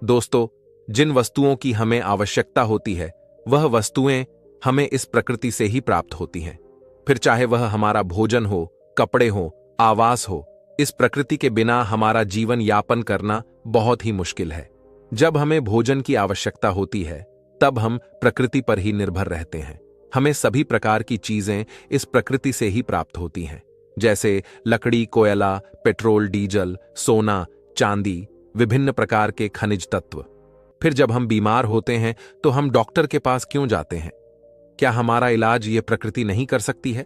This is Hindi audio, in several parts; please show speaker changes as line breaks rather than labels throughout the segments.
दोस्तों, जिन वस्तुओं की हमें आवश्यकता होती है वह वस्तुएं हमें इस प्रकृति से ही प्राप्त होती हैं। फिर चाहे वह हमारा भोजन हो, कपड़े हो, आवास हो, इस प्रकृति के बिना हमारा जीवन यापन करना बहुत ही मुश्किल है। जब हमें भोजन की आवश्यकता होती है तब हम प्रकृति पर ही निर्भर रहते हैं। हमें सभी प्रकार की चीजें इस प्रकृति से ही प्राप्त होती हैं, जैसे लकड़ी, कोयला, पेट्रोल, डीजल, सोना, चांदी, विभिन्न प्रकार के खनिज तत्व। फिर जब हम बीमार होते हैं तो हम डॉक्टर के पास क्यों जाते हैं? क्या हमारा इलाज यह प्रकृति नहीं कर सकती है?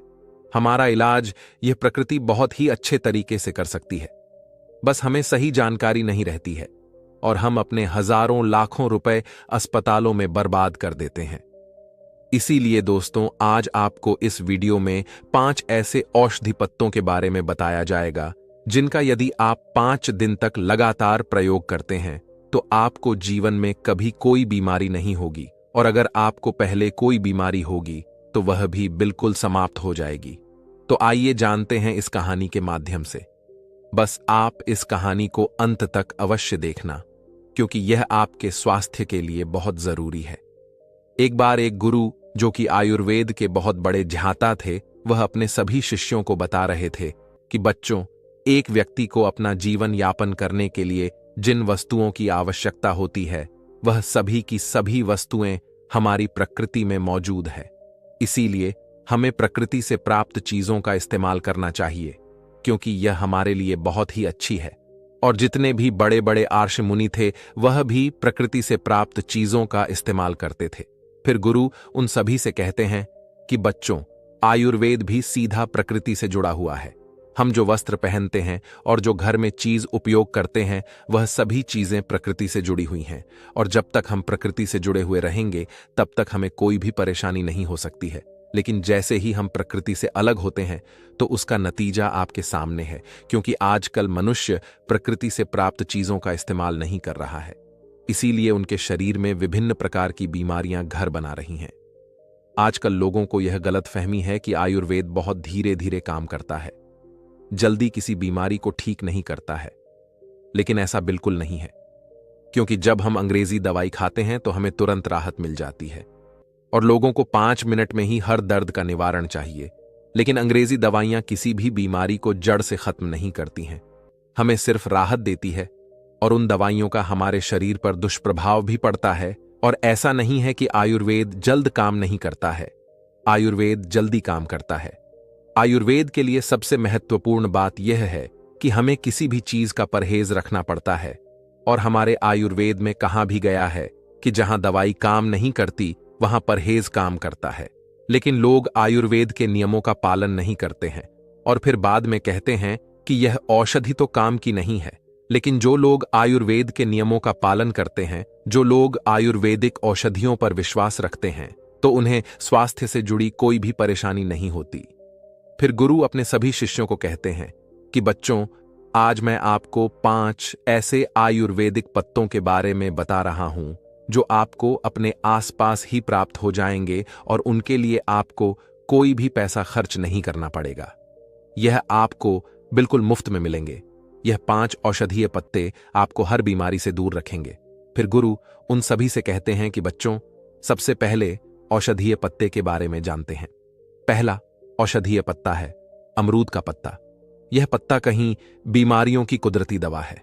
हमारा इलाज यह प्रकृति बहुत ही अच्छे तरीके से कर सकती है। बस हमें सही जानकारी नहीं रहती है और हम अपने हजारों लाखों रुपए अस्पतालों में बर्बाद कर देते हैं। इसीलिए दोस्तों, आज आपको इस वीडियो में 5 ऐसे औषधि पत्तों के बारे में बताया जाएगा जिनका यदि आप 5 दिन तक लगातार प्रयोग करते हैं तो आपको जीवन में कभी कोई बीमारी नहीं होगी, और अगर आपको पहले कोई बीमारी होगी तो वह भी बिल्कुल समाप्त हो जाएगी। तो आइए जानते हैं इस कहानी के माध्यम से। बस आप इस कहानी को अंत तक अवश्य देखना, क्योंकि यह आपके स्वास्थ्य के लिए बहुत जरूरी है। एक बार एक गुरु, जो कि आयुर्वेद के बहुत बड़े ज्ञाता थे, वह अपने सभी शिष्यों को बता रहे थे कि बच्चों, एक व्यक्ति को अपना जीवन यापन करने के लिए जिन वस्तुओं की आवश्यकता होती है वह सभी की सभी वस्तुएं हमारी प्रकृति में मौजूद है। इसीलिए हमें प्रकृति से प्राप्त चीजों का इस्तेमाल करना चाहिए, क्योंकि यह हमारे लिए बहुत ही अच्छी है। और जितने भी बड़े बड़े आर्ष मुनि थे वह भी प्रकृति से प्राप्त चीजों का इस्तेमाल करते थे। फिर गुरु उन सभी से कहते हैं कि बच्चों, आयुर्वेद भी सीधा प्रकृति से जुड़ा हुआ है। हम जो वस्त्र पहनते हैं और जो घर में चीज उपयोग करते हैं वह सभी चीजें प्रकृति से जुड़ी हुई हैं, और जब तक हम प्रकृति से जुड़े हुए रहेंगे तब तक हमें कोई भी परेशानी नहीं हो सकती है। लेकिन जैसे ही हम प्रकृति से अलग होते हैं तो उसका नतीजा आपके सामने है, क्योंकि आजकल मनुष्य प्रकृति से प्राप्त चीजों का इस्तेमाल नहीं कर रहा है। इसीलिए उनके शरीर में विभिन्न प्रकार की बीमारियां घर बना रही हैं। आजकल लोगों को यह गलतफहमी है कि आयुर्वेद बहुत धीरे धीरे काम करता है, जल्दी किसी बीमारी को ठीक नहीं करता है। लेकिन ऐसा बिल्कुल नहीं है, क्योंकि जब हम अंग्रेजी दवाई खाते हैं तो हमें तुरंत राहत मिल जाती है, और लोगों को 5 मिनट में ही हर दर्द का निवारण चाहिए। लेकिन अंग्रेजी दवाइयां किसी भी बीमारी को जड़ से खत्म नहीं करती हैं, हमें सिर्फ राहत देती है, और उन दवाइयों का हमारे शरीर पर दुष्प्रभाव भी पड़ता है। और ऐसा नहीं है कि आयुर्वेद जल्द काम नहीं करता है, आयुर्वेद जल्दी काम करता है। आयुर्वेद के लिए सबसे महत्वपूर्ण बात यह है कि हमें किसी भी चीज का परहेज रखना पड़ता है, और हमारे आयुर्वेद में कहा भी गया है कि जहां दवाई काम नहीं करती वहां परहेज काम करता है। लेकिन लोग आयुर्वेद के नियमों का पालन नहीं करते हैं और फिर बाद में कहते हैं कि यह औषधि तो काम की नहीं है। लेकिन जो लोग आयुर्वेद के नियमों का पालन करते हैं, जो लोग आयुर्वेदिक औषधियों पर विश्वास रखते हैं, तो उन्हें स्वास्थ्य से जुड़ी कोई भी परेशानी नहीं होती। फिर गुरु अपने सभी शिष्यों को कहते हैं कि बच्चों, आज मैं आपको 5 ऐसे आयुर्वेदिक पत्तों के बारे में बता रहा हूं जो आपको अपने आसपास ही प्राप्त हो जाएंगे, और उनके लिए आपको कोई भी पैसा खर्च नहीं करना पड़ेगा। यह आपको बिल्कुल मुफ्त में मिलेंगे। यह 5 औषधीय पत्ते आपको हर बीमारी से दूर रखेंगे। फिर गुरु उन सभी से कहते हैं कि बच्चों, सबसे पहले औषधीय पत्ते के बारे में जानते हैं। पहला औषधीय पत्ता है अमरूद का पत्ता। यह पत्ता कहीं बीमारियों की कुदरती दवा है।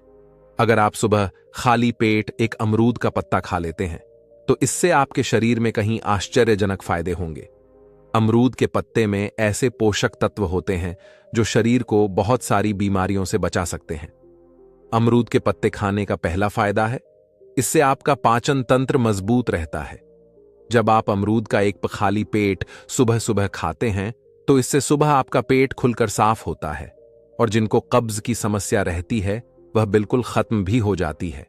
अगर आप सुबह खाली पेट एक अमरूद का पत्ता खा लेते हैं तो इससे आपके शरीर में कहीं आश्चर्यजनक फायदे होंगे। अमरूद के पत्ते में ऐसे पोषक तत्व होते हैं जो शरीर को बहुत सारी बीमारियों से बचा सकते हैं। अमरूद के पत्ते खाने का पहला फायदा है, इससे आपका पाचन तंत्र मजबूत रहता है। जब आप अमरूद का एक खाली पेट सुबह सुबह खाते हैं तो इससे सुबह आपका पेट खुलकर साफ होता है, और जिनको कब्ज की समस्या रहती है वह बिल्कुल खत्म भी हो जाती है।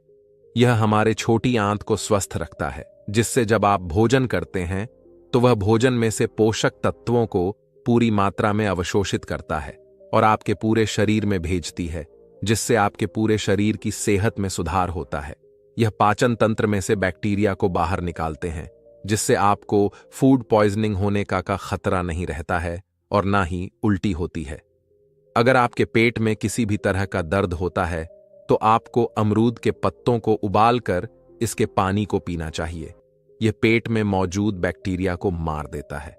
यह हमारे छोटी आंत को स्वस्थ रखता है, जिससे जब आप भोजन करते हैं तो वह भोजन में से पोषक तत्वों को पूरी मात्रा में अवशोषित करता है और आपके पूरे शरीर में भेजती है, जिससे आपके पूरे शरीर की सेहत में सुधार होता है। यह पाचन तंत्र में से बैक्टीरिया को बाहर निकालते हैं, जिससे आपको फूड पॉइजनिंग होने का खतरा नहीं रहता है और ना ही उल्टी होती है। अगर आपके पेट में किसी भी तरह का दर्द होता है तो आपको अमरूद के पत्तों को उबालकर इसके पानी को पीना चाहिए। यह पेट में मौजूद बैक्टीरिया को मार देता है।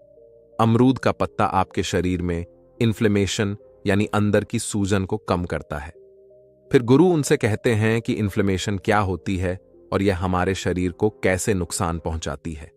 अमरूद का पत्ता आपके शरीर में इन्फ्लेमेशन यानी अंदर की सूजन को कम करता है। फिर गुरु उनसे कहते हैं कि इन्फ्लेमेशन क्या होती है और यह हमारे शरीर को कैसे नुकसान पहुंचाती है।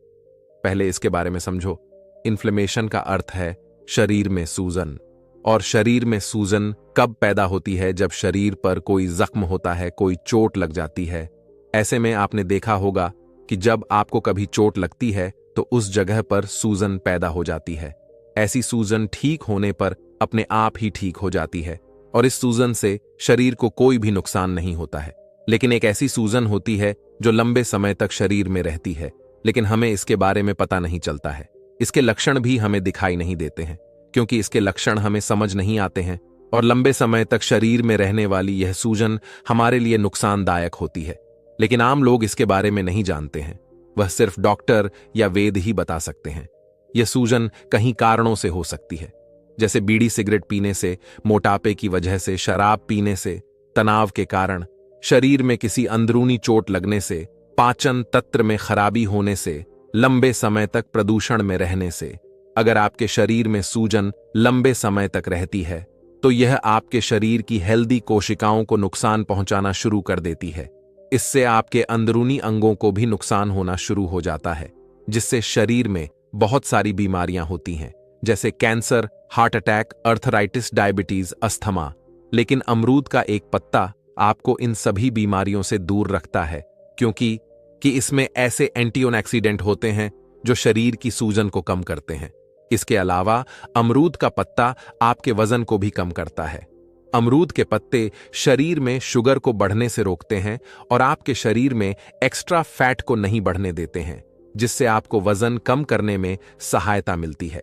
पहले इसके बारे में समझो। इन्फ्लेमेशन का अर्थ है शरीर में सूजन। और शरीर में सूजन कब पैदा होती है? जब शरीर पर कोई जख्म होता है, कोई चोट लग जाती है। ऐसे में आपने देखा होगा कि जब आपको कभी चोट लगती है तो उस जगह पर सूजन पैदा हो जाती है। ऐसी सूजन ठीक होने पर अपने आप ही ठीक हो जाती है और इस सूजन से शरीर को कोई भी नुकसान नहीं होता है। लेकिन एक ऐसी सूजन होती है जो लंबे समय तक शरीर में रहती है, लेकिन हमें इसके बारे में पता नहीं चलता है। इसके लक्षण भी हमें दिखाई नहीं देते हैं क्योंकि इसके लक्षण हमें समझ नहीं आते हैं और लंबे समय तक शरीर में रहने वाली यह सूजन हमारे लिए नुकसानदायक होती है। लेकिन आम लोग इसके बारे में नहीं जानते हैं। वह सिर्फ डॉक्टर या वेद ही बता सकते हैं। यह सूजन कई कारणों से हो सकती है, जैसे बीड़ी सिगरेट पीने से, मोटापे की वजह से, शराब पीने से, तनाव के कारण, शरीर में किसी अंदरूनी चोट लगने से, पाचन तंत्र में खराबी होने से, लंबे समय तक प्रदूषण में रहने से। अगर आपके शरीर में सूजन लंबे समय तक रहती है तो यह आपके शरीर की हेल्दी कोशिकाओं को नुकसान पहुंचाना शुरू कर देती है। इससे आपके अंदरूनी अंगों को भी नुकसान होना शुरू हो जाता है, जिससे शरीर में बहुत सारी बीमारियां होती हैं, जैसे cancer, heart attack, arthritis, diabetes, asthma. लेकिन अमरूद का एक पत्ता आपको इन सभी बीमारियों से दूर रखता है क्योंकि इसमें ऐसे एंटीऑक्सीडेंट होते हैं जो शरीर की सूजन को कम करते हैं। इसके अलावा अमरूद का पत्ता आपके वजन को भी कम करता है। अमरूद के पत्ते शरीर में शुगर को बढ़ने से रोकते हैं और आपके शरीर में एक्स्ट्रा फैट को नहीं बढ़ने देते हैं, जिससे आपको वजन कम करने में सहायता मिलती है।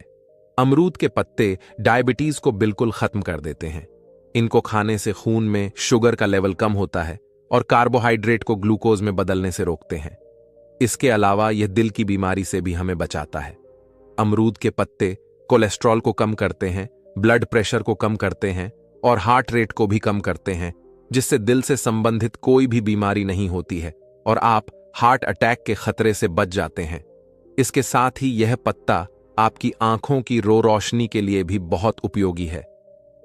अमरूद के पत्ते डायबिटीज को बिल्कुल खत्म कर देते हैं। इनको खाने से खून में शुगर का लेवल कम होता है और कार्बोहाइड्रेट को ग्लूकोज में बदलने से रोकते हैं। इसके अलावा यह दिल की बीमारी से भी हमें बचाता है। अमरूद के पत्ते कोलेस्ट्रॉल को कम करते हैं, ब्लड प्रेशर को कम करते हैं और हार्ट रेट को भी कम करते हैं, जिससे दिल से संबंधित कोई भी बीमारी नहीं होती है और आप हार्ट अटैक के खतरे से बच जाते हैं। इसके साथ ही यह पत्ता आपकी आंखों की रोशनी के लिए भी बहुत उपयोगी है।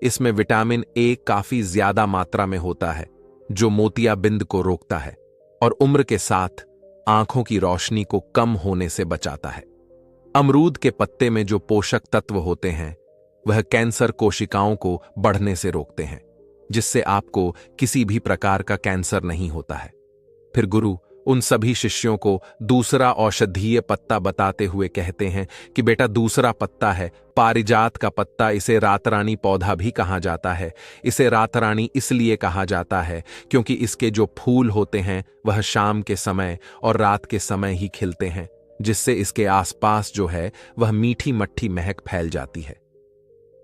इसमें विटामिन ए काफी ज्यादा मात्रा में होता है जो मोतियाबिंद को रोकता है और उम्र के साथ आंखों की रोशनी को कम होने से बचाता है। अमरूद के पत्ते में जो पोषक तत्व होते हैं वह कैंसर कोशिकाओं को बढ़ने से रोकते हैं, जिससे आपको किसी भी प्रकार का कैंसर नहीं होता है। फिर गुरु उन सभी शिष्यों को दूसरा औषधीय पत्ता बताते हुए कहते हैं कि बेटा, दूसरा पत्ता है पारिजात का पत्ता। इसे रातरानी पौधा भी कहा जाता है। इसे रातरानी इसलिए कहा जाता है क्योंकि इसके जो फूल होते हैं वह शाम के समय और रात के समय ही खिलते हैं, जिससे इसके आसपास जो है वह मीठी मट्ठी महक फैल जाती है।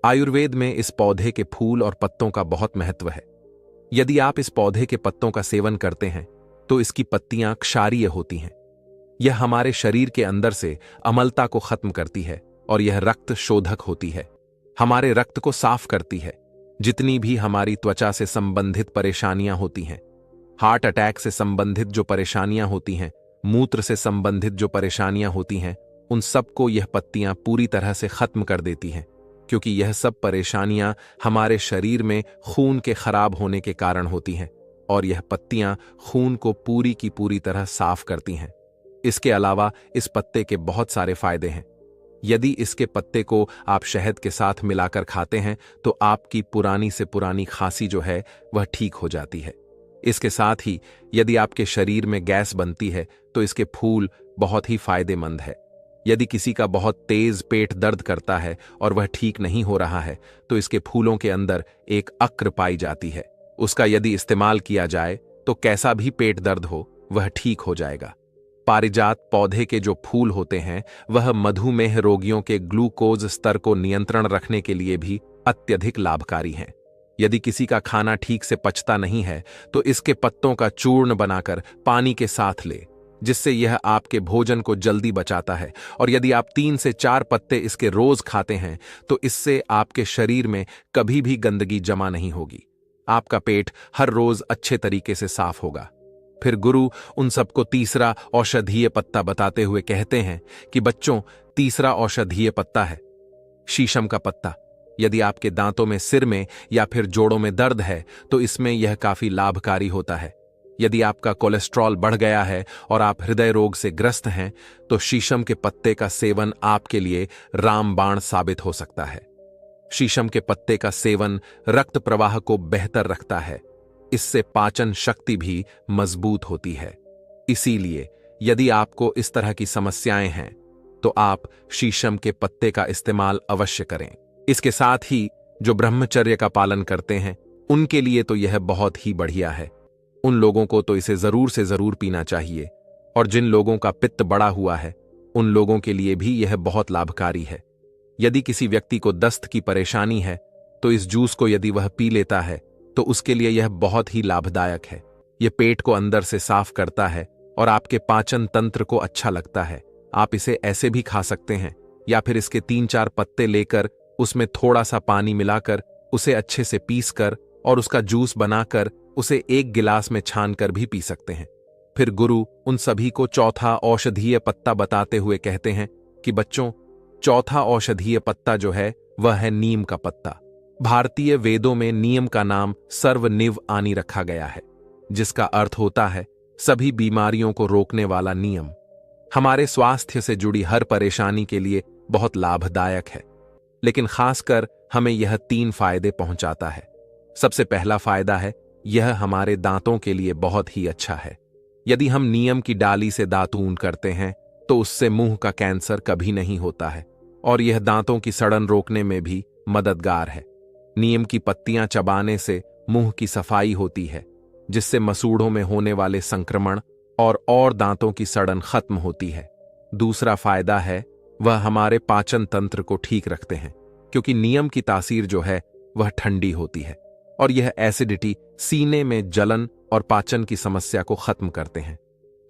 आयुर्वेद में इस पौधे के फूल और पत्तों का बहुत महत्व है। यदि आप इस पौधे के पत्तों का सेवन करते हैं तो इसकी पत्तियां क्षारीय होती हैं। यह हमारे शरीर के अंदर से अम्लता को खत्म करती है और यह रक्त शोधक होती है, हमारे रक्त को साफ करती है। जितनी भी हमारी त्वचा से संबंधित परेशानियां होती हैं, हार्ट अटैक से संबंधित जो परेशानियां होती हैं, मूत्र से संबंधित जो परेशानियां होती हैं, उन सबको यह पत्तियां पूरी तरह से खत्म कर देती हैं, क्योंकि यह सब परेशानियां हमारे शरीर में खून के खराब होने के कारण होती हैं और यह पत्तियां खून को पूरी की पूरी तरह साफ करती हैं। इसके अलावा इस पत्ते के बहुत सारे फायदे हैं। यदि इसके पत्ते को आप शहद के साथ मिलाकर खाते हैं तो आपकी पुरानी से पुरानी खांसी जो है वह ठीक हो जाती है। इसके साथ ही यदि आपके शरीर में गैस बनती है तो इसके फूल बहुत ही फायदेमंद है। यदि किसी का बहुत तेज पेट दर्द करता है और वह ठीक नहीं हो रहा है तो इसके फूलों के अंदर एक अक्र पाई जाती है। उसका यदि इस्तेमाल किया जाए तो कैसा भी पेट दर्द हो वह ठीक हो जाएगा। पारिजात पौधे के जो फूल होते हैं वह मधुमेह रोगियों के ग्लूकोज स्तर को नियंत्रण रखने के लिए भी अत्यधिक लाभकारी हैं। यदि किसी का खाना ठीक से पचता नहीं है तो इसके पत्तों का चूर्ण बनाकर पानी के साथ ले, जिससे यह आपके भोजन को जल्दी बचाता है। और यदि आप 3 से 4 पत्ते इसके रोज खाते हैं तो इससे आपके शरीर में कभी भी गंदगी जमा नहीं होगी। आपका पेट हर रोज अच्छे तरीके से साफ होगा। फिर गुरु उन सबको तीसरा औषधीय पत्ता बताते हुए कहते हैं कि बच्चों, तीसरा औषधीय पत्ता है शीशम का पत्ता। यदि आपके दांतों में, सिर में या फिर जोड़ों में दर्द है तो इसमें यह काफी लाभकारी होता है। यदि आपका कोलेस्ट्रॉल बढ़ गया है और आप हृदय रोग से ग्रस्त हैं तो शीशम के पत्ते का सेवन आपके लिए रामबाण साबित हो सकता है। शीशम के पत्ते का सेवन रक्त प्रवाह को बेहतर रखता है, इससे पाचन शक्ति भी मजबूत होती है। इसीलिए यदि आपको इस तरह की समस्याएं हैं तो आप शीशम के पत्ते का इस्तेमाल अवश्य करें। इसके साथ ही जो ब्रह्मचर्य का पालन करते हैं उनके लिए तो यह बहुत ही बढ़िया है। उन लोगों को तो इसे जरूर से जरूर पीना चाहिए, और जिन लोगों का पित्त बढ़ा हुआ है उन लोगों के लिए भी यह बहुत लाभकारी है। यदि किसी व्यक्ति को दस्त की परेशानी है तो इस जूस को यदि वह पी लेता है तो उसके लिए यह बहुत ही लाभदायक है। यह पेट को अंदर से साफ करता है और आपके पाचन तंत्र को अच्छा लगता है। आप इसे ऐसे भी खा सकते हैं या फिर इसके 3-4 पत्ते लेकर उसमें थोड़ा सा पानी मिलाकर उसे अच्छे से पीसकर और उसका जूस बनाकर उसे 1 गिलास में छानकर भी पी सकते हैं। फिर गुरु उन सभी को चौथा औषधीय पत्ता बताते हुए कहते हैं कि बच्चों, चौथा औषधीय पत्ता जो है वह है नीम का पत्ता। भारतीय वेदों में नीम का नाम सर्वनिव आनी रखा गया है, जिसका अर्थ होता है सभी बीमारियों को रोकने वाला नियम। हमारे स्वास्थ्य से जुड़ी हर परेशानी के लिए बहुत लाभदायक है, लेकिन खासकर हमें यह 3 फायदे पहुंचाता है। सबसे पहला फायदा है यह हमारे दांतों के लिए बहुत ही अच्छा है। यदि हम नीम की डाली से दातून करते हैं तो उससे मुंह का कैंसर कभी नहीं होता है, और यह दांतों की सड़न रोकने में भी मददगार है। नीम की पत्तियां चबाने से मुंह की सफाई होती है, जिससे मसूड़ों में होने वाले संक्रमण और दांतों की सड़न खत्म होती है। दूसरा फायदा है वह हमारे पाचन तंत्र को ठीक रखते हैं, क्योंकि नीम की तासीर जो है वह ठंडी होती है और यह एसिडिटी, सीने में जलन और पाचन की समस्या को खत्म करते हैं।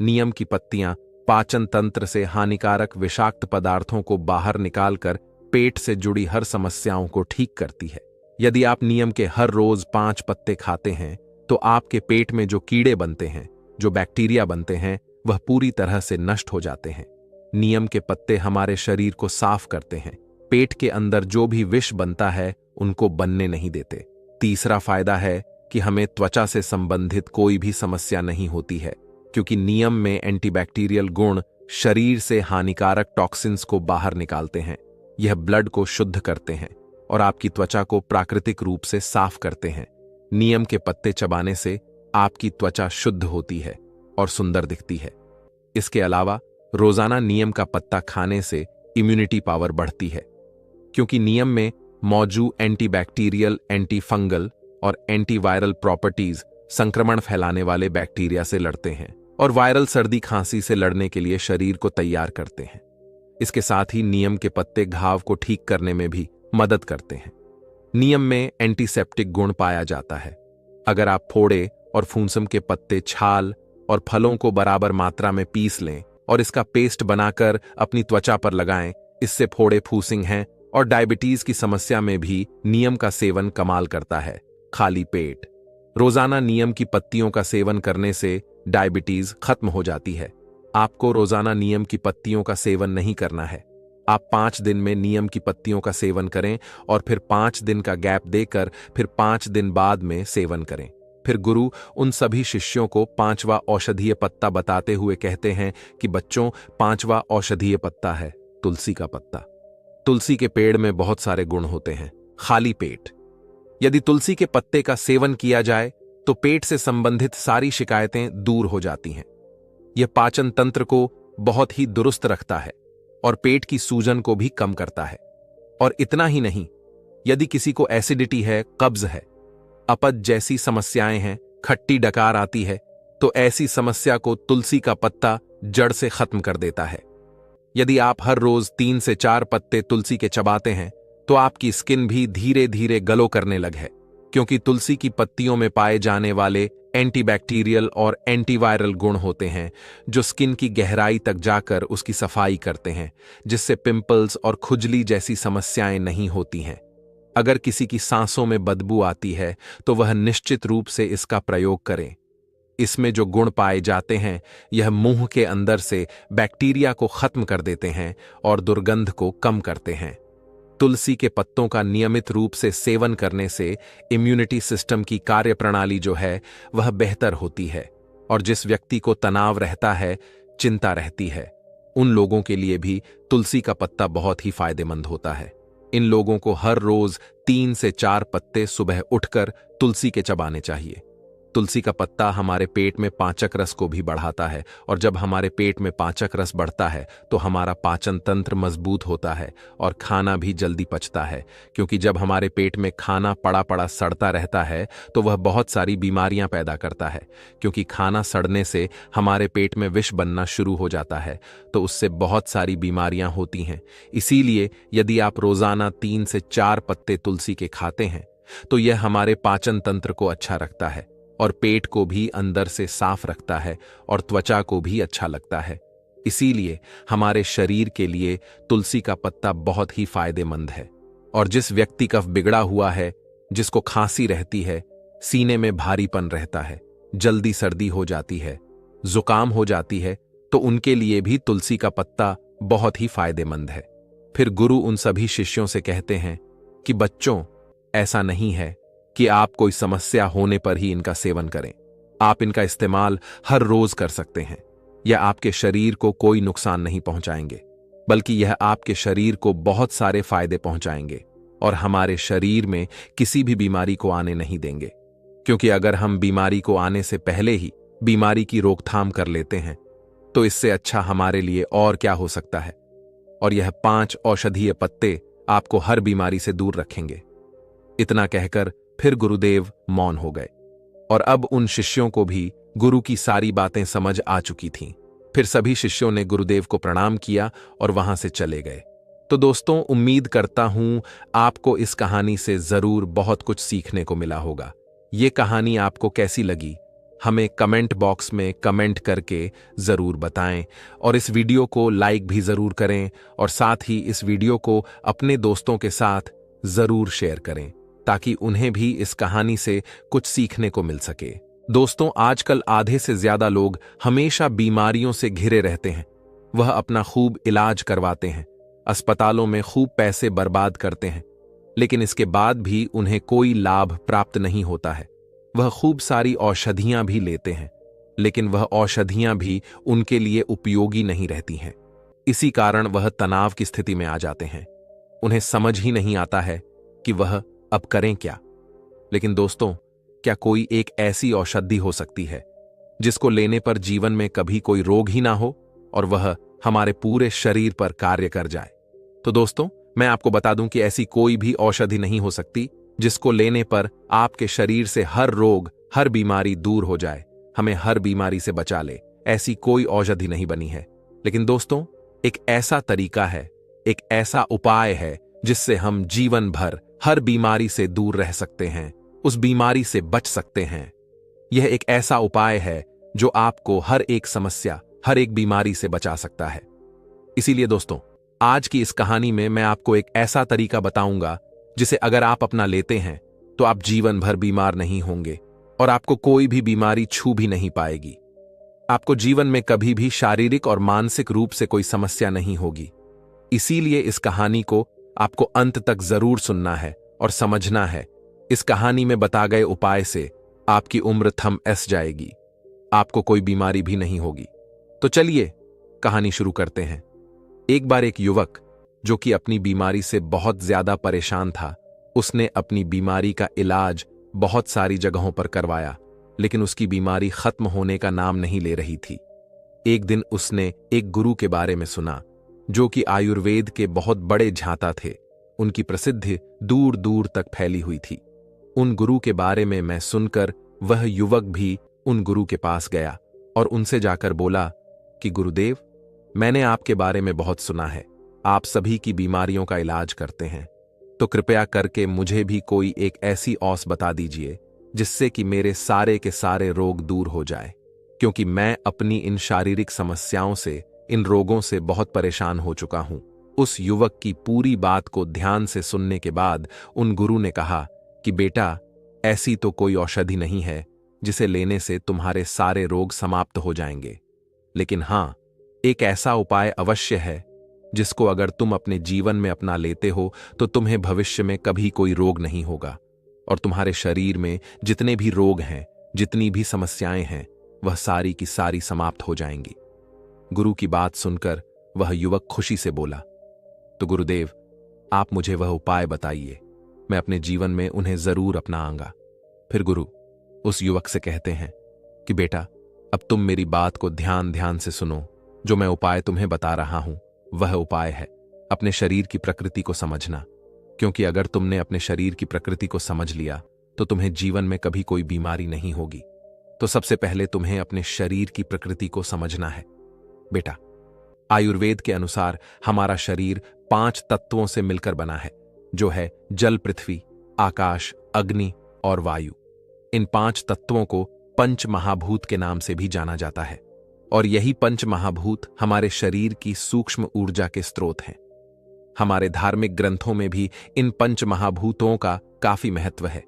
नीम की पत्तियां पाचन तंत्र से हानिकारक विषाक्त पदार्थों को बाहर निकालकर पेट से जुड़ी हर समस्याओं को ठीक करती है। यदि आप नीम के हर रोज 5 पत्ते खाते हैं तो आपके पेट में जो कीड़े बनते हैं, जो बैक्टीरिया बनते हैं, वह पूरी तरह से नष्ट हो जाते हैं। नीम के पत्ते हमारे शरीर को साफ करते हैं, पेट के अंदर जो भी विष बनता है उनको बनने नहीं देते। तीसरा फायदा है कि हमें त्वचा से संबंधित कोई भी समस्या नहीं होती है, क्योंकि नीम में एंटीबैक्टीरियल गुण शरीर से हानिकारक टॉक्सिन्स को बाहर निकालते हैं। यह ब्लड को शुद्ध करते हैं और आपकी त्वचा को प्राकृतिक रूप से साफ करते हैं। नीम के पत्ते चबाने से आपकी त्वचा शुद्ध होती है और सुंदर दिखती है। इसके अलावा रोजाना नीम का पत्ता खाने से इम्यूनिटी पावर बढ़ती है, क्योंकि नीम में मौजूद एंटीबैक्टीरियल, एंटी फंगल और एंटीवायरल प्रॉपर्टीज संक्रमण फैलाने वाले बैक्टीरिया से लड़ते हैं और वायरल सर्दी खांसी से लड़ने के लिए शरीर को तैयार करते हैं। इसके साथ ही नीम के पत्ते घाव को ठीक करने में भी मदद करते हैं। नीम में एंटीसेप्टिक गुण पाया जाता है। अगर आप फोड़े और फूंसम के पत्ते, छाल और फलों को बराबर मात्रा में पीस लें और इसका पेस्ट बनाकर अपनी त्वचा पर लगाएं, इससे फोड़े, फूसिंग हैं और डायबिटीज की समस्या में भी नीम का सेवन कमाल करता है। खाली पेट रोजाना नीम की पत्तियों का सेवन करने से डायबिटीज खत्म हो जाती है। आपको रोजाना नीम की पत्तियों का सेवन नहीं करना है। आप 5 दिन में नीम की पत्तियों का सेवन करें और फिर 5 दिन का गैप देकर फिर 5 दिन बाद में सेवन करें। फिर गुरु उन सभी शिष्यों को 5वां औषधीय पत्ता बताते हुए कहते हैं कि बच्चों, 5वां औषधीय पत्ता है तुलसी का पत्ता। तुलसी के पेड़ में बहुत सारे गुण होते हैं। खाली पेट यदि तुलसी के पत्ते का सेवन किया जाए तो पेट से संबंधित सारी शिकायतें दूर हो जाती हैं। यह पाचन तंत्र को बहुत ही दुरुस्त रखता है और पेट की सूजन को भी कम करता है। और इतना ही नहीं, यदि किसी को एसिडिटी है, कब्ज है, अपच जैसी समस्याएं हैं, खट्टी डकार आती है, तो ऐसी समस्या को तुलसी का पत्ता जड़ से खत्म कर देता है। यदि आप हर रोज 3 से 4 पत्ते तुलसी के चबाते हैं तो आपकी स्किन भी धीरे धीरे ग्लो करने लगे, क्योंकि तुलसी की पत्तियों में पाए जाने वाले एंटीबैक्टीरियल और एंटीवायरल गुण होते हैं जो स्किन की गहराई तक जाकर उसकी सफाई करते हैं, जिससे पिंपल्स और खुजली जैसी समस्याएं नहीं होती हैं। अगर किसी की सांसों में बदबू आती है तो वह निश्चित रूप से इसका प्रयोग करें। इसमें जो गुण पाए जाते हैं यह मुंह के अंदर से बैक्टीरिया को खत्म कर देते हैं और दुर्गंध को कम करते हैं। तुलसी के पत्तों का नियमित रूप से सेवन करने से इम्यूनिटी सिस्टम की कार्यप्रणाली जो है वह बेहतर होती है, और जिस व्यक्ति को तनाव रहता है, चिंता रहती है, उन लोगों के लिए भी तुलसी का पत्ता बहुत ही फायदेमंद होता है। इन लोगों को हर रोज 3 से 4 पत्ते सुबह उठकर तुलसी के चबाने चाहिए। तुलसी का पत्ता हमारे पेट में पाचक रस को भी बढ़ाता है, और जब हमारे पेट में पाचक रस बढ़ता है तो हमारा पाचन तंत्र मजबूत होता है और खाना भी जल्दी पचता है। क्योंकि जब हमारे पेट में खाना पड़ा पड़ा सड़ता रहता है तो वह बहुत सारी बीमारियां पैदा करता है। क्योंकि खाना सड़ने से हमारे पेट में विष बनना शुरू हो जाता है, तो उससे बहुत सारी बीमारियां होती हैं। इसीलिए यदि आप रोजाना 3 से 4 पत्ते तुलसी के खाते हैं तो यह हमारे पाचन तंत्र को अच्छा रखता है और पेट को भी अंदर से साफ रखता है और त्वचा को भी अच्छा लगता है। इसीलिए हमारे शरीर के लिए तुलसी का पत्ता बहुत ही फायदेमंद है। और जिस व्यक्ति का बिगड़ा हुआ है, जिसको खांसी रहती है, सीने में भारीपन रहता है, जल्दी सर्दी हो जाती है, जुकाम हो जाती है, तो उनके लिए भी तुलसी का पत्ता बहुत ही फायदेमंद है। फिर गुरु उन सभी शिष्यों से कहते हैं कि बच्चों, ऐसा नहीं है कि आप कोई समस्या होने पर ही इनका सेवन करें। आप इनका इस्तेमाल हर रोज कर सकते हैं। यह आपके शरीर को कोई नुकसान नहीं पहुंचाएंगे, बल्कि यह आपके शरीर को बहुत सारे फायदे पहुंचाएंगे और हमारे शरीर में किसी भी बीमारी को आने नहीं देंगे। क्योंकि अगर हम बीमारी को आने से पहले ही बीमारी की रोकथाम कर लेते हैं तो इससे अच्छा हमारे लिए और क्या हो सकता है। और यह 5 औषधीय पत्ते आपको हर बीमारी से दूर रखेंगे। इतना कहकर फिर गुरुदेव मौन हो गए, और अब उन शिष्यों को भी गुरु की सारी बातें समझ आ चुकी थीं। फिर सभी शिष्यों ने गुरुदेव को प्रणाम किया और वहां से चले गए। तो दोस्तों, उम्मीद करता हूं आपको इस कहानी से जरूर बहुत कुछ सीखने को मिला होगा। ये कहानी आपको कैसी लगी हमें कमेंट बॉक्स में कमेंट करके जरूर बताएं, और इस वीडियो को लाइक भी जरूर करें, और साथ ही इस वीडियो को अपने दोस्तों के साथ जरूर शेयर करें ताकि उन्हें भी इस कहानी से कुछ सीखने को मिल सके। दोस्तों, आजकल आधे से ज्यादा लोग हमेशा बीमारियों से घिरे रहते हैं। वह अपना खूब इलाज करवाते हैं, अस्पतालों में खूब पैसे बर्बाद करते हैं, लेकिन इसके बाद भी उन्हें कोई लाभ प्राप्त नहीं होता है। वह खूब सारी औषधियां भी लेते हैं, लेकिन वह औषधियां भी उनके लिए उपयोगी नहीं रहती हैं। इसी कारण वह तनाव की स्थिति में आ जाते हैं। उन्हें समझ ही नहीं आता है कि वह अब करें क्या। लेकिन दोस्तों, क्या कोई एक ऐसी औषधि हो सकती है जिसको लेने पर जीवन में कभी कोई रोग ही ना हो और वह हमारे पूरे शरीर पर कार्य कर जाए? तो दोस्तों, मैं आपको बता दूं कि ऐसी कोई भी औषधि नहीं हो सकती जिसको लेने पर आपके शरीर से हर रोग, हर बीमारी दूर हो जाए, हमें हर बीमारी से बचा ले। ऐसी कोई औषधि नहीं बनी है। लेकिन दोस्तों, एक ऐसा तरीका है, एक ऐसा उपाय है जिससे हम जीवन भर हर बीमारी से दूर रह सकते हैं, उस बीमारी से बच सकते हैं। यह एक ऐसा उपाय है जो आपको हर एक समस्या, हर एक बीमारी से बचा सकता है। इसीलिए दोस्तों, आज की इस कहानी में मैं आपको एक ऐसा तरीका बताऊंगा जिसे अगर आप अपना लेते हैं तो आप जीवन भर बीमार नहीं होंगे और आपको कोई भी बीमारी छू भी नहीं पाएगी। आपको जीवन में कभी भी शारीरिक और मानसिक रूप से कोई समस्या नहीं होगी। इसीलिए इस कहानी को आपको अंत तक जरूर सुनना है और समझना है। इस कहानी में बता गए उपाय से आपकी उम्र थम जाएगी, आपको कोई बीमारी भी नहीं होगी। तो चलिए कहानी शुरू करते हैं। एक बार एक युवक जो कि अपनी बीमारी से बहुत ज्यादा परेशान था, उसने अपनी बीमारी का इलाज बहुत सारी जगहों पर करवाया, लेकिन उसकी बीमारी खत्म होने का नाम नहीं ले रही थी। एक दिन उसने एक गुरु के बारे में सुना जो कि आयुर्वेद के बहुत बड़े झांता थे। उनकी प्रसिद्धि दूर दूर तक फैली हुई थी। उन गुरु के बारे में मैं सुनकर वह युवक भी उन गुरु के पास गया और उनसे जाकर बोला कि गुरुदेव, मैंने आपके बारे में बहुत सुना है, आप सभी की बीमारियों का इलाज करते हैं, तो कृपया करके मुझे भी कोई एक ऐसी औष बता दीजिए जिससे कि मेरे सारे के सारे रोग दूर हो जाए, क्योंकि मैं अपनी इन शारीरिक समस्याओं से, इन रोगों से बहुत परेशान हो चुका हूं। उस युवक की पूरी बात को ध्यान से सुनने के बाद उन गुरु ने कहा कि बेटा, ऐसी तो कोई औषधि नहीं है जिसे लेने से तुम्हारे सारे रोग समाप्त हो जाएंगे, लेकिन हां, एक ऐसा उपाय अवश्य है जिसको अगर तुम अपने जीवन में अपना लेते हो तो तुम्हें भविष्य में कभी कोई रोग नहीं होगा और तुम्हारे शरीर में जितने भी रोग हैं, जितनी भी समस्याएं हैं, वह सारी की सारी समाप्त हो जाएंगी। गुरु की बात सुनकर वह युवक खुशी से बोला, तो गुरुदेव, आप मुझे वह उपाय बताइए, मैं अपने जीवन में उन्हें जरूर अपनाऊंगा। फिर गुरु उस युवक से कहते हैं कि बेटा, अब तुम मेरी बात को ध्यान ध्यान से सुनो। जो मैं उपाय तुम्हें बता रहा हूं वह उपाय है अपने शरीर की प्रकृति को समझना, क्योंकि अगर तुमने अपने शरीर की प्रकृति को समझ लिया तो तुम्हें जीवन में कभी कोई बीमारी नहीं होगी। तो सबसे पहले तुम्हें अपने शरीर की प्रकृति को समझना है। बेटा, आयुर्वेद के अनुसार हमारा शरीर 5 तत्वों से मिलकर बना है, जो है जल, पृथ्वी, आकाश, अग्नि और वायु। इन 5 तत्वों को पंच महाभूत के नाम से भी जाना जाता है और यही पंच महाभूत हमारे शरीर की सूक्ष्म ऊर्जा के स्रोत हैं। हमारे धार्मिक ग्रंथों में भी इन पंच महाभूतों का काफी महत्व है,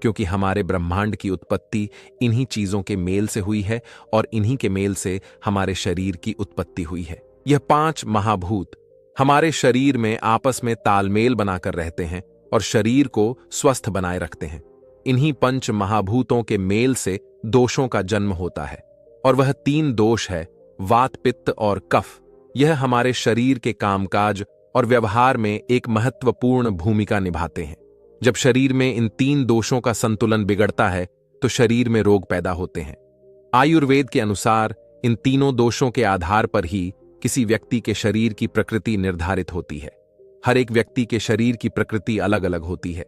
क्योंकि हमारे ब्रह्मांड की उत्पत्ति इन्हीं चीजों के मेल से हुई है और इन्हीं के मेल से हमारे शरीर की उत्पत्ति हुई है। यह 5 महाभूत हमारे शरीर में आपस में तालमेल बनाकर रहते हैं और शरीर को स्वस्थ बनाए रखते हैं। इन्हीं पंच महाभूतों के मेल से दोषों का जन्म होता है और वह 3 दोष है, वात, पित्त और कफ। यह हमारे शरीर के कामकाज और व्यवहार में एक महत्वपूर्ण भूमिका निभाते हैं। जब शरीर में इन 3 दोषों का संतुलन बिगड़ता है तो शरीर में रोग पैदा होते हैं। आयुर्वेद के अनुसार इन तीनों दोषों के आधार पर ही किसी व्यक्ति के शरीर की प्रकृति निर्धारित होती है। हर एक व्यक्ति के शरीर की प्रकृति अलग अलग होती है।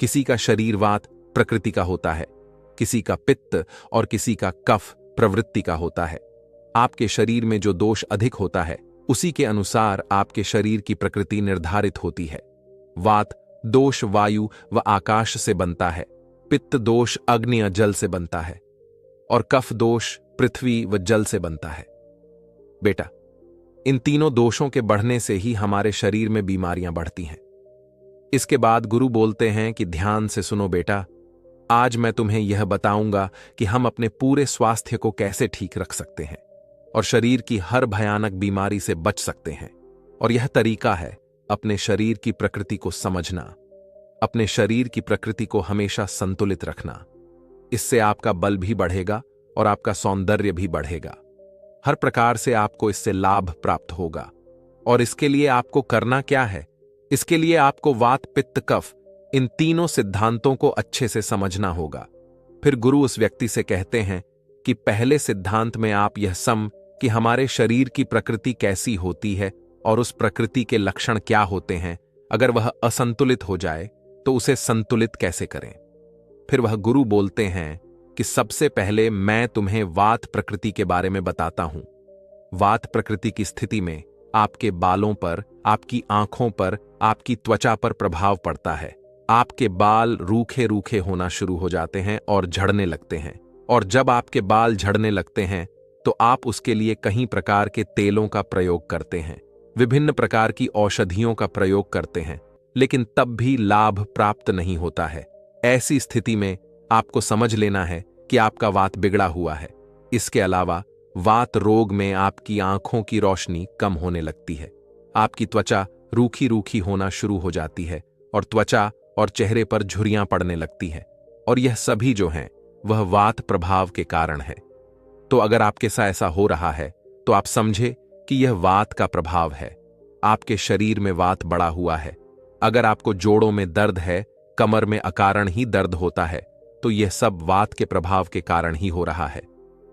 किसी का शरीर वात प्रकृति का होता है, किसी का पित्त और किसी का कफ प्रवृत्ति का होता है। आपके शरीर में जो दोष अधिक होता है उसी के अनुसार आपके शरीर की प्रकृति निर्धारित होती है। वात दोष वायु व आकाश से बनता है, पित्त दोष अग्नि व जल से बनता है और कफ दोष पृथ्वी व जल से बनता है। बेटा, इन तीनों दोषों के बढ़ने से ही हमारे शरीर में बीमारियां बढ़ती हैं। इसके बाद गुरु बोलते हैं कि ध्यान से सुनो बेटा, आज मैं तुम्हें यह बताऊंगा कि हम अपने पूरे स्वास्थ्य को कैसे ठीक रख सकते हैं और शरीर की हर भयानक बीमारी से बच सकते हैं। और यह तरीका है अपने शरीर की प्रकृति को समझना, अपने शरीर की प्रकृति को हमेशा संतुलित रखना। इससे आपका बल भी बढ़ेगा और आपका सौंदर्य भी बढ़ेगा। हर प्रकार से आपको इससे लाभ प्राप्त होगा। और इसके लिए आपको करना क्या है? इसके लिए आपको वात, पित्त, कफ इन तीनों सिद्धांतों को अच्छे से समझना होगा। फिर गुरु उस व्यक्ति से कहते हैं कि पहले सिद्धांत में आप यह सम कि हमारे शरीर की प्रकृति कैसी होती है और उस प्रकृति के लक्षण क्या होते हैं, अगर वह असंतुलित हो जाए तो उसे संतुलित कैसे करें। फिर वह गुरु बोलते हैं कि सबसे पहले मैं तुम्हें वात प्रकृति के बारे में बताता हूं। वात प्रकृति की स्थिति में आपके बालों पर, आपकी आंखों पर, आपकी त्वचा पर प्रभाव पड़ता है। आपके बाल रूखे रूखे होना शुरू हो जाते हैं और झड़ने लगते हैं। और जब आपके बाल झड़ने लगते हैं तो आप उसके लिए कई प्रकार के तेलों का प्रयोग करते हैं, विभिन्न प्रकार की औषधियों का प्रयोग करते हैं, लेकिन तब भी लाभ प्राप्त नहीं होता है। ऐसी स्थिति में आपको समझ लेना है कि आपका वात बिगड़ा हुआ है। इसके अलावा वात रोग में आपकी आंखों की रोशनी कम होने लगती है, आपकी त्वचा रूखी रूखी होना शुरू हो जाती है और त्वचा और चेहरे पर झुर्रियां पड़ने लगती है। और यह सभी जो हैं वह वात प्रभाव के कारण है। तो अगर आपके साथ ऐसा हो रहा है तो आप समझे कि यह वात का प्रभाव है। आपके शरीर में वात बढ़ा हुआ है। अगर आपको जोड़ों में दर्द है, कमर में अकारण ही दर्द होता है, तो यह सब वात के प्रभाव के कारण ही हो रहा है।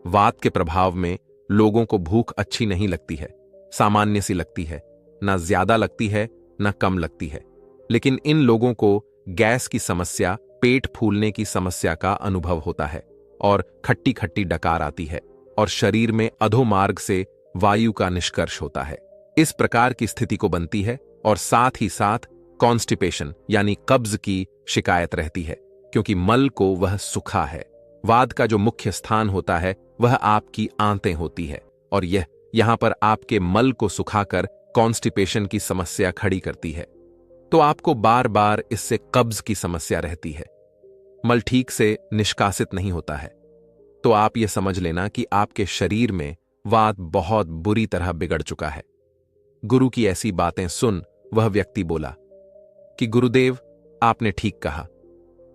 वात के प्रभाव में लोगों को भूख अच्छी नहीं लगती है, सामान्य सी लगती है, ना ज्यादा लगती है ना कम लगती है। लेकिन इन लोगों को गैस की समस्या, पेट फूलने की समस्या का अनुभव होता है और खट्टी खट्टी डकार आती है और शरीर में अधोमार्ग से वायु का निष्कर्ष होता है। इस प्रकार की स्थिति को बनती है और साथ ही साथ कॉन्स्टिपेशन यानी कब्ज की शिकायत रहती है, क्योंकि मल को वह सुखा है। वात का जो मुख्य स्थान होता है वह आपकी आंतें होती है और यह यहां पर आपके मल को सुखाकर कॉन्स्टिपेशन की समस्या खड़ी करती है, तो आपको बार बार इससे कब्ज की समस्या रहती है, मल ठीक से निष्कासित नहीं होता है, तो आप यह समझ लेना कि आपके शरीर में वात बहुत बुरी तरह बिगड़ चुका है। गुरु की ऐसी बातें सुन वह व्यक्ति बोला कि गुरुदेव, आपने ठीक कहा,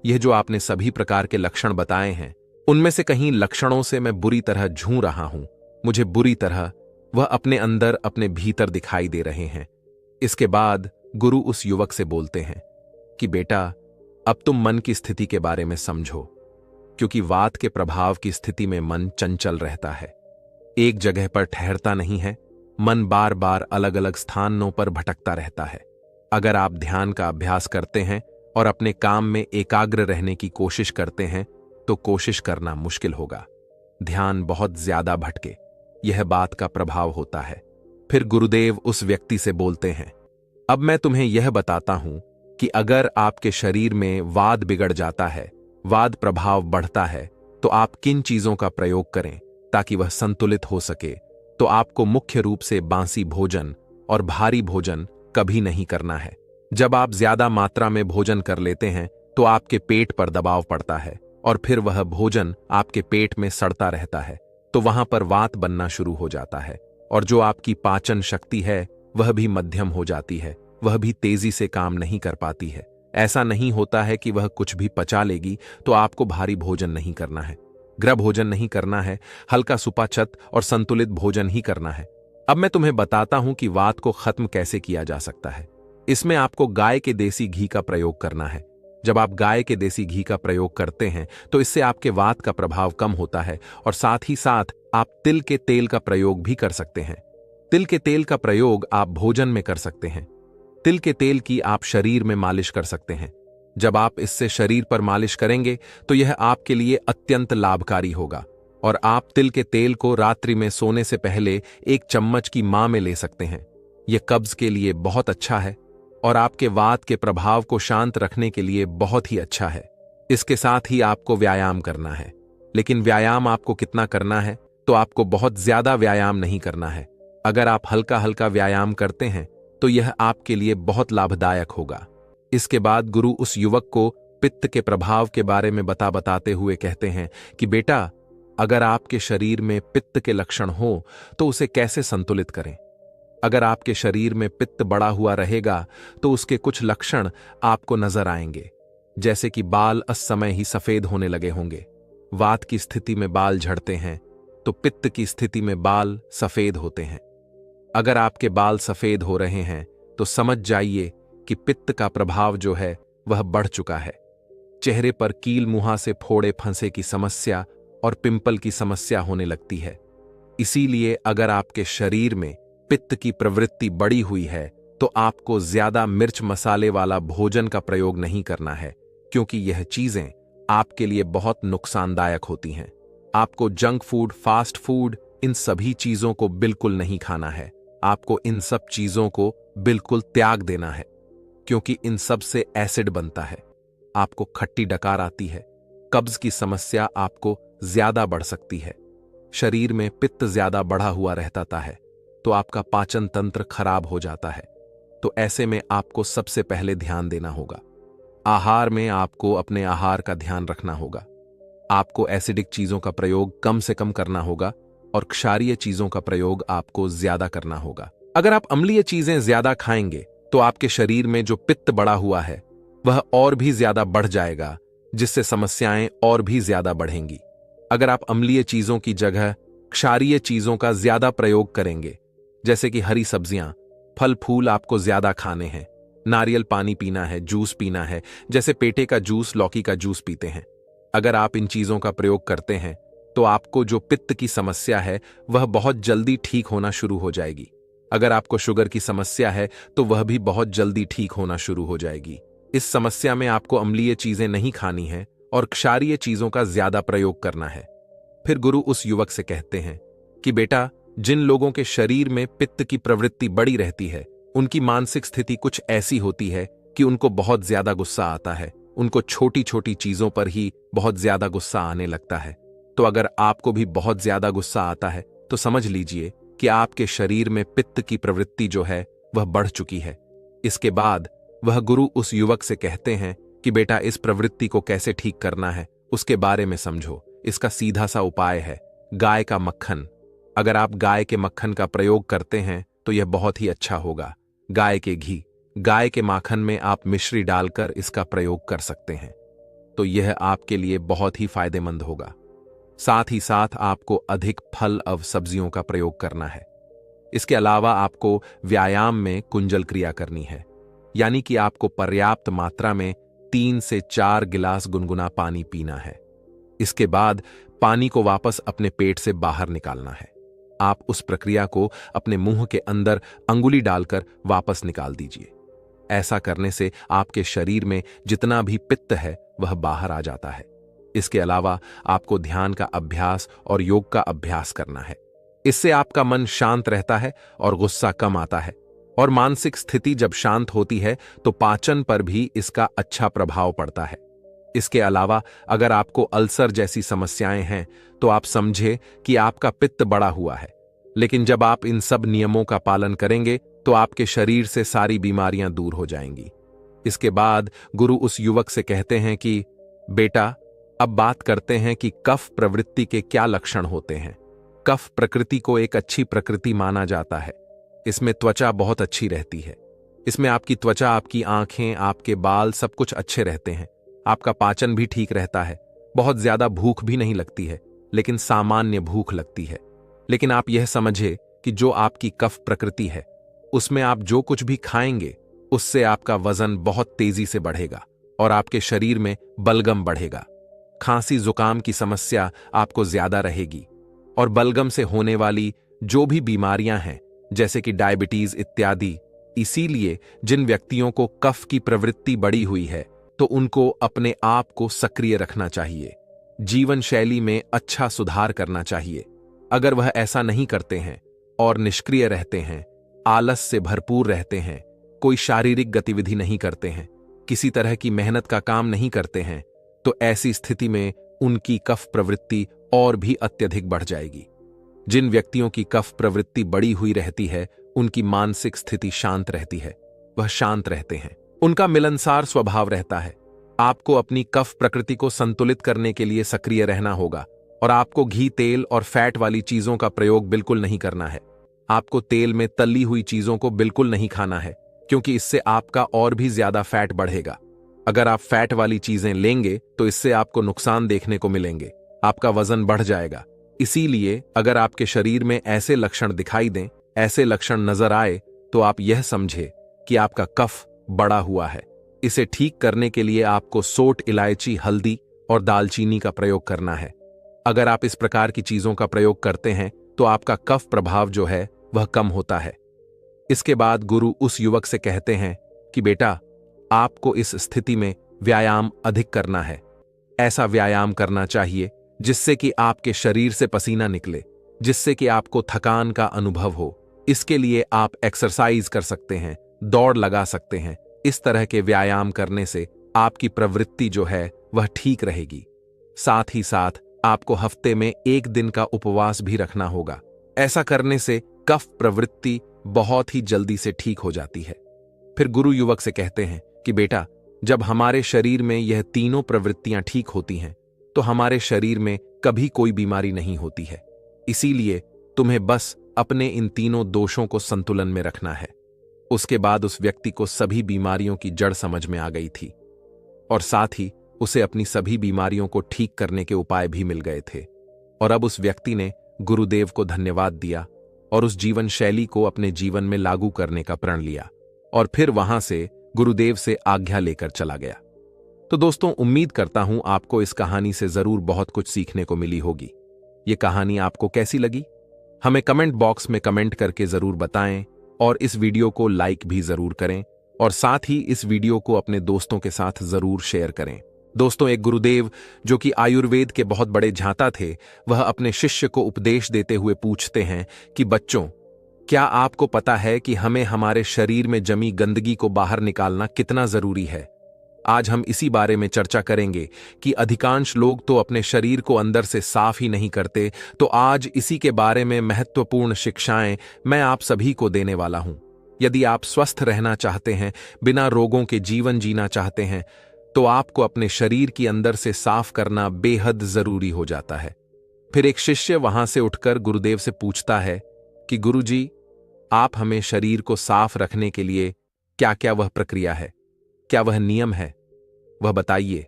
यह जो आपने सभी प्रकार के लक्षण बताए हैं, उनमें से कहीं लक्षणों से मैं बुरी तरह झूम रहा हूं, मुझे बुरी तरह वह अपने अंदर अपने भीतर दिखाई दे रहे हैं। इसके बाद गुरु उस युवक से बोलते हैं कि बेटा, अब तुम मन की स्थिति के बारे में समझो, क्योंकि वात के प्रभाव की स्थिति में मन चंचल रहता है, एक जगह पर ठहरता नहीं है, मन बार बार अलग अलग स्थानों पर भटकता रहता है। अगर आप ध्यान का अभ्यास करते हैं और अपने काम में एकाग्र रहने की कोशिश करते हैं तो कोशिश करना मुश्किल होगा, ध्यान बहुत ज्यादा भटके, यह बात का प्रभाव होता है। फिर गुरुदेव उस व्यक्ति से बोलते हैं, अब मैं तुम्हें यह बताता हूं कि अगर आपके शरीर में वाद बिगड़ जाता है, वाद प्रभाव बढ़ता है, तो आप किन चीजों का प्रयोग करें ताकि वह संतुलित हो सके। तो आपको मुख्य रूप से बासी भोजन और भारी भोजन कभी नहीं करना है। जब आप ज्यादा मात्रा में भोजन कर लेते हैं तो आपके पेट पर दबाव पड़ता है और फिर वह भोजन आपके पेट में सड़ता रहता है, तो वहां पर वात बनना शुरू हो जाता है और जो आपकी पाचन शक्ति है वह भी मध्यम हो जाती है, वह भी तेजी से काम नहीं कर पाती है। ऐसा नहीं होता है कि वह कुछ भी पचा लेगी, तो आपको भारी भोजन नहीं करना है, ग्रह भोजन नहीं करना है, हल्का सुपाच्य और संतुलित भोजन ही करना है। अब मैं तुम्हें बताता हूं कि वात को खत्म कैसे किया जा सकता है। इसमें आपको गाय के देसी घी का प्रयोग करना है। जब आप गाय के देसी घी का प्रयोग करते हैं तो इससे आपके वात का प्रभाव कम होता है और साथ ही साथ आप तिल के तेल का प्रयोग भी कर सकते हैं। तिल के तेल का प्रयोग आप भोजन में कर सकते हैं। तिल के तेल की आप शरीर में मालिश कर सकते हैं। जब आप इससे शरीर पर मालिश करेंगे तो यह आपके लिए अत्यंत लाभकारी होगा और आप तिल के तेल को रात्रि में सोने से पहले 1 चम्मच की मां में ले सकते हैं। यह कब्ज के लिए बहुत अच्छा है और आपके वात के प्रभाव को शांत रखने के लिए बहुत ही अच्छा है। इसके साथ ही आपको व्यायाम करना है, लेकिन व्यायाम आपको कितना करना है, तो आपको बहुत ज्यादा व्यायाम नहीं करना है। अगर आप हल्का हल्का व्यायाम करते हैं तो यह आपके लिए बहुत लाभदायक होगा। इसके बाद गुरु उस युवक को पित्त के प्रभाव के बारे में बताते हुए कहते हैं कि बेटा, अगर आपके शरीर में पित्त के लक्षण हो तो उसे कैसे संतुलित करें। अगर आपके शरीर में पित्त बढ़ा हुआ रहेगा तो उसके कुछ लक्षण आपको नजर आएंगे, जैसे कि बाल असमय ही सफेद होने लगे होंगे। वात की स्थिति में बाल झड़ते हैं तो पित्त की स्थिति में बाल सफेद होते हैं। अगर आपके बाल सफेद हो रहे हैं तो समझ जाइए कि पित्त का प्रभाव जो है वह बढ़ चुका है। चेहरे पर कील मुहां से फोड़े फंसे की समस्या और पिंपल की समस्या होने लगती है। इसीलिए अगर आपके शरीर में पित्त की प्रवृत्ति बढ़ी हुई है तो आपको ज्यादा मिर्च मसाले वाला भोजन का प्रयोग नहीं करना है, क्योंकि यह चीजें आपके लिए बहुत नुकसानदायक होती हैं। आपको जंक फूड, फास्ट फूड, इन सभी चीजों को बिल्कुल नहीं खाना है। आपको इन सब चीजों को बिल्कुल त्याग देना है, क्योंकि इन सब से एसिड बनता है, आपको खट्टी डकार आती है, कब्ज की समस्या आपको ज्यादा बढ़ सकती है। शरीर में पित्त ज्यादा बढ़ा हुआ रहता है तो आपका पाचन तंत्र खराब हो जाता है। तो ऐसे में आपको सबसे पहले ध्यान देना होगा। आहार में आपको अपने आहार का ध्यान रखना होगा। आपको एसिडिक चीजों का प्रयोग कम से कम करना होगा और क्षारीय चीजों का प्रयोग आपको ज्यादा करना होगा। अगर आप अम्लीय चीजें ज्यादा खाएंगे तो आपके शरीर में जो पित्त बढ़ा हुआ है वह और भी ज्यादा बढ़ जाएगा, जिससे समस्याएं और भी ज्यादा बढ़ेंगी। अगर आप अम्लीय चीजों की जगह क्षारीय चीजों का ज्यादा प्रयोग करेंगे, जैसे कि हरी सब्जियां, फल फूल आपको ज्यादा खाने हैं, नारियल पानी पीना है, जूस पीना है, जैसे पेटे का जूस, लौकी का जूस पीते हैं। अगर आप इन चीजों का प्रयोग करते हैं तो आपको जो पित्त की समस्या है वह बहुत जल्दी ठीक होना शुरू हो जाएगी। अगर आपको शुगर की समस्या है तो वह भी बहुत जल्दी ठीक होना शुरू हो जाएगी। इस समस्या में आपको अम्लीय चीजें नहीं खानी है और क्षारीय चीजों का ज्यादा प्रयोग करना है। फिर गुरु उस युवक से कहते हैं कि बेटा, जिन लोगों के शरीर में पित्त की प्रवृत्ति बढ़ी रहती है उनकी मानसिक स्थिति कुछ ऐसी होती है कि उनको बहुत ज्यादा गुस्सा आता है, उनको छोटी छोटी चीजों पर ही बहुत ज्यादा गुस्सा आने लगता है। तो अगर आपको भी बहुत ज्यादा गुस्सा आता है तो समझ लीजिए कि आपके शरीर में पित्त की प्रवृत्ति जो है वह बढ़ चुकी है। इसके बाद वह गुरु उस युवक से कहते हैं कि बेटा, इस प्रवृत्ति को कैसे ठीक करना है उसके बारे में समझो। इसका सीधा सा उपाय है गाय का मक्खन। अगर आप गाय के मक्खन का प्रयोग करते हैं तो यह बहुत ही अच्छा होगा। गाय के घी, गाय के माखन में आप मिश्री डालकर इसका प्रयोग कर सकते हैं, तो यह आपके लिए बहुत ही फायदेमंद होगा। साथ ही साथ आपको अधिक फल और सब्जियों का प्रयोग करना है। इसके अलावा आपको व्यायाम में कुंजल क्रिया करनी है, यानी कि आपको पर्याप्त मात्रा में 3 से 4 गिलास गुनगुना पानी पीना है। इसके बाद पानी को वापस अपने पेट से बाहर निकालना है। आप उस प्रक्रिया को अपने मुंह के अंदर अंगुली डालकर वापस निकाल दीजिए। ऐसा करने से आपके शरीर में जितना भी पित्त है वह बाहर आ जाता है। इसके अलावा आपको ध्यान का अभ्यास और योग का अभ्यास करना है। इससे आपका मन शांत रहता है और गुस्सा कम आता है, और मानसिक स्थिति जब शांत होती है तो पाचन पर भी इसका अच्छा प्रभाव पड़ता है। इसके अलावा अगर आपको अल्सर जैसी समस्याएं हैं तो आप समझे कि आपका पित्त बढ़ा हुआ है, लेकिन जब आप इन सब नियमों का पालन करेंगे तो आपके शरीर से सारी बीमारियां दूर हो जाएंगी। इसके बाद गुरु उस युवक से कहते हैं कि बेटा, अब बात करते हैं कि कफ प्रवृत्ति के क्या लक्षण होते हैं। कफ प्रकृति को एक अच्छी प्रकृति माना जाता है। इसमें त्वचा बहुत अच्छी रहती है। इसमें आपकी त्वचा, आपकी आंखें, आपके बाल सब कुछ अच्छे रहते हैं। आपका पाचन भी ठीक रहता है। बहुत ज्यादा भूख भी नहीं लगती है, लेकिन सामान्य भूख लगती है। लेकिन आप यह समझे कि जो आपकी कफ प्रकृति है उसमें आप जो कुछ भी खाएंगे उससे आपका वजन बहुत तेजी से बढ़ेगा और आपके शरीर में बलगम बढ़ेगा। खांसी जुकाम की समस्या आपको ज्यादा रहेगी, और बलगम से होने वाली जो भी बीमारियां हैं जैसे कि डायबिटीज इत्यादि। इसीलिए जिन व्यक्तियों को कफ की प्रवृत्ति बढ़ी हुई है तो उनको अपने आप को सक्रिय रखना चाहिए, जीवन शैली में अच्छा सुधार करना चाहिए। अगर वह ऐसा नहीं करते हैं और निष्क्रिय रहते हैं, आलस से भरपूर रहते हैं, कोई शारीरिक गतिविधि नहीं करते हैं, किसी तरह की मेहनत का काम नहीं करते हैं, तो ऐसी स्थिति में उनकी कफ प्रवृत्ति और भी अत्यधिक बढ़ जाएगी। जिन व्यक्तियों की कफ प्रवृत्ति बढ़ी हुई रहती है उनकी मानसिक स्थिति शांत रहती है, वह शांत रहते हैं, उनका मिलनसार स्वभाव रहता है। आपको अपनी कफ प्रकृति को संतुलित करने के लिए सक्रिय रहना होगा, और आपको घी, तेल और फैट वाली चीजों का प्रयोग बिल्कुल नहीं करना है। आपको तेल में तली हुई चीजों को बिल्कुल नहीं खाना है, क्योंकि इससे आपका और भी ज्यादा फैट बढ़ेगा। अगर आप फैट वाली चीजें लेंगे तो इससे आपको नुकसान देखने को मिलेंगे, आपका वजन बढ़ जाएगा। इसीलिए अगर आपके शरीर में ऐसे लक्षण दिखाई दें, ऐसे लक्षण नजर आए, तो आप यह समझे कि आपका कफ बढ़ा हुआ है। इसे ठीक करने के लिए आपको सोंठ, इलायची, हल्दी और दालचीनी का प्रयोग करना है। अगर आप इस प्रकार की चीजों का प्रयोग करते हैं तो आपका कफ प्रभाव जो है वह कम होता है। इसके बाद गुरु उस युवक से कहते हैं कि बेटा, आपको इस स्थिति में व्यायाम अधिक करना है। ऐसा व्यायाम करना चाहिए जिससे कि आपके शरीर से पसीना निकले, जिससे कि आपको थकान का अनुभव हो। इसके लिए आप एक्सरसाइज कर सकते हैं, दौड़ लगा सकते हैं। इस तरह के व्यायाम करने से आपकी प्रवृत्ति जो है वह ठीक रहेगी। साथ ही साथ आपको हफ्ते में 1 दिन का उपवास भी रखना होगा। ऐसा करने से कफ प्रवृत्ति बहुत ही जल्दी से ठीक हो जाती है। फिर गुरु युवक से कहते हैं कि बेटा, जब हमारे शरीर में यह तीनों प्रवृत्तियां ठीक होती हैं तो हमारे शरीर में कभी कोई बीमारी नहीं होती है। इसीलिए तुम्हें बस अपने इन तीनों दोषों को संतुलन में रखना है। उसके बाद उस व्यक्ति को सभी बीमारियों की जड़ समझ में आ गई थी, और साथ ही उसे अपनी सभी बीमारियों को ठीक करने के उपाय भी मिल गए थे। और अब उस व्यक्ति ने गुरुदेव को धन्यवाद दिया और उस जीवन शैली को अपने जीवन में लागू करने का प्रण लिया, और फिर वहां से गुरुदेव से आज्ञा लेकर चला गया। तो दोस्तों, उम्मीद करता हूं आपको इस कहानी से जरूर बहुत कुछ सीखने को मिली होगी। ये कहानी आपको कैसी लगी हमें कमेंट बॉक्स में कमेंट करके जरूर बताएं, और इस वीडियो को लाइक भी जरूर करें, और साथ ही इस वीडियो को अपने दोस्तों के साथ जरूर शेयर करें। दोस्तों, एक गुरुदेव जो कि आयुर्वेद के बहुत बड़े झांता थे, वह अपने शिष्य को उपदेश देते हुए पूछते हैं कि बच्चों, क्या आपको पता है कि हमें हमारे शरीर में जमी गंदगी को बाहर निकालना कितना जरूरी है? आज हम इसी बारे में चर्चा करेंगे कि अधिकांश लोग तो अपने शरीर को अंदर से साफ ही नहीं करते। तो आज इसी के बारे में महत्वपूर्ण शिक्षाएं मैं आप सभी को देने वाला हूं। यदि आप स्वस्थ रहना चाहते हैं, बिना रोगों के जीवन जीना चाहते हैं, तो आपको अपने शरीर की अंदर से साफ करना बेहद जरूरी हो जाता है। फिर एक शिष्य वहां से उठकर गुरुदेव से पूछता है कि गुरुजी, आप हमें शरीर को साफ रखने के लिए क्या क्या वह प्रक्रिया है, क्या वह नियम है, वह बताइए।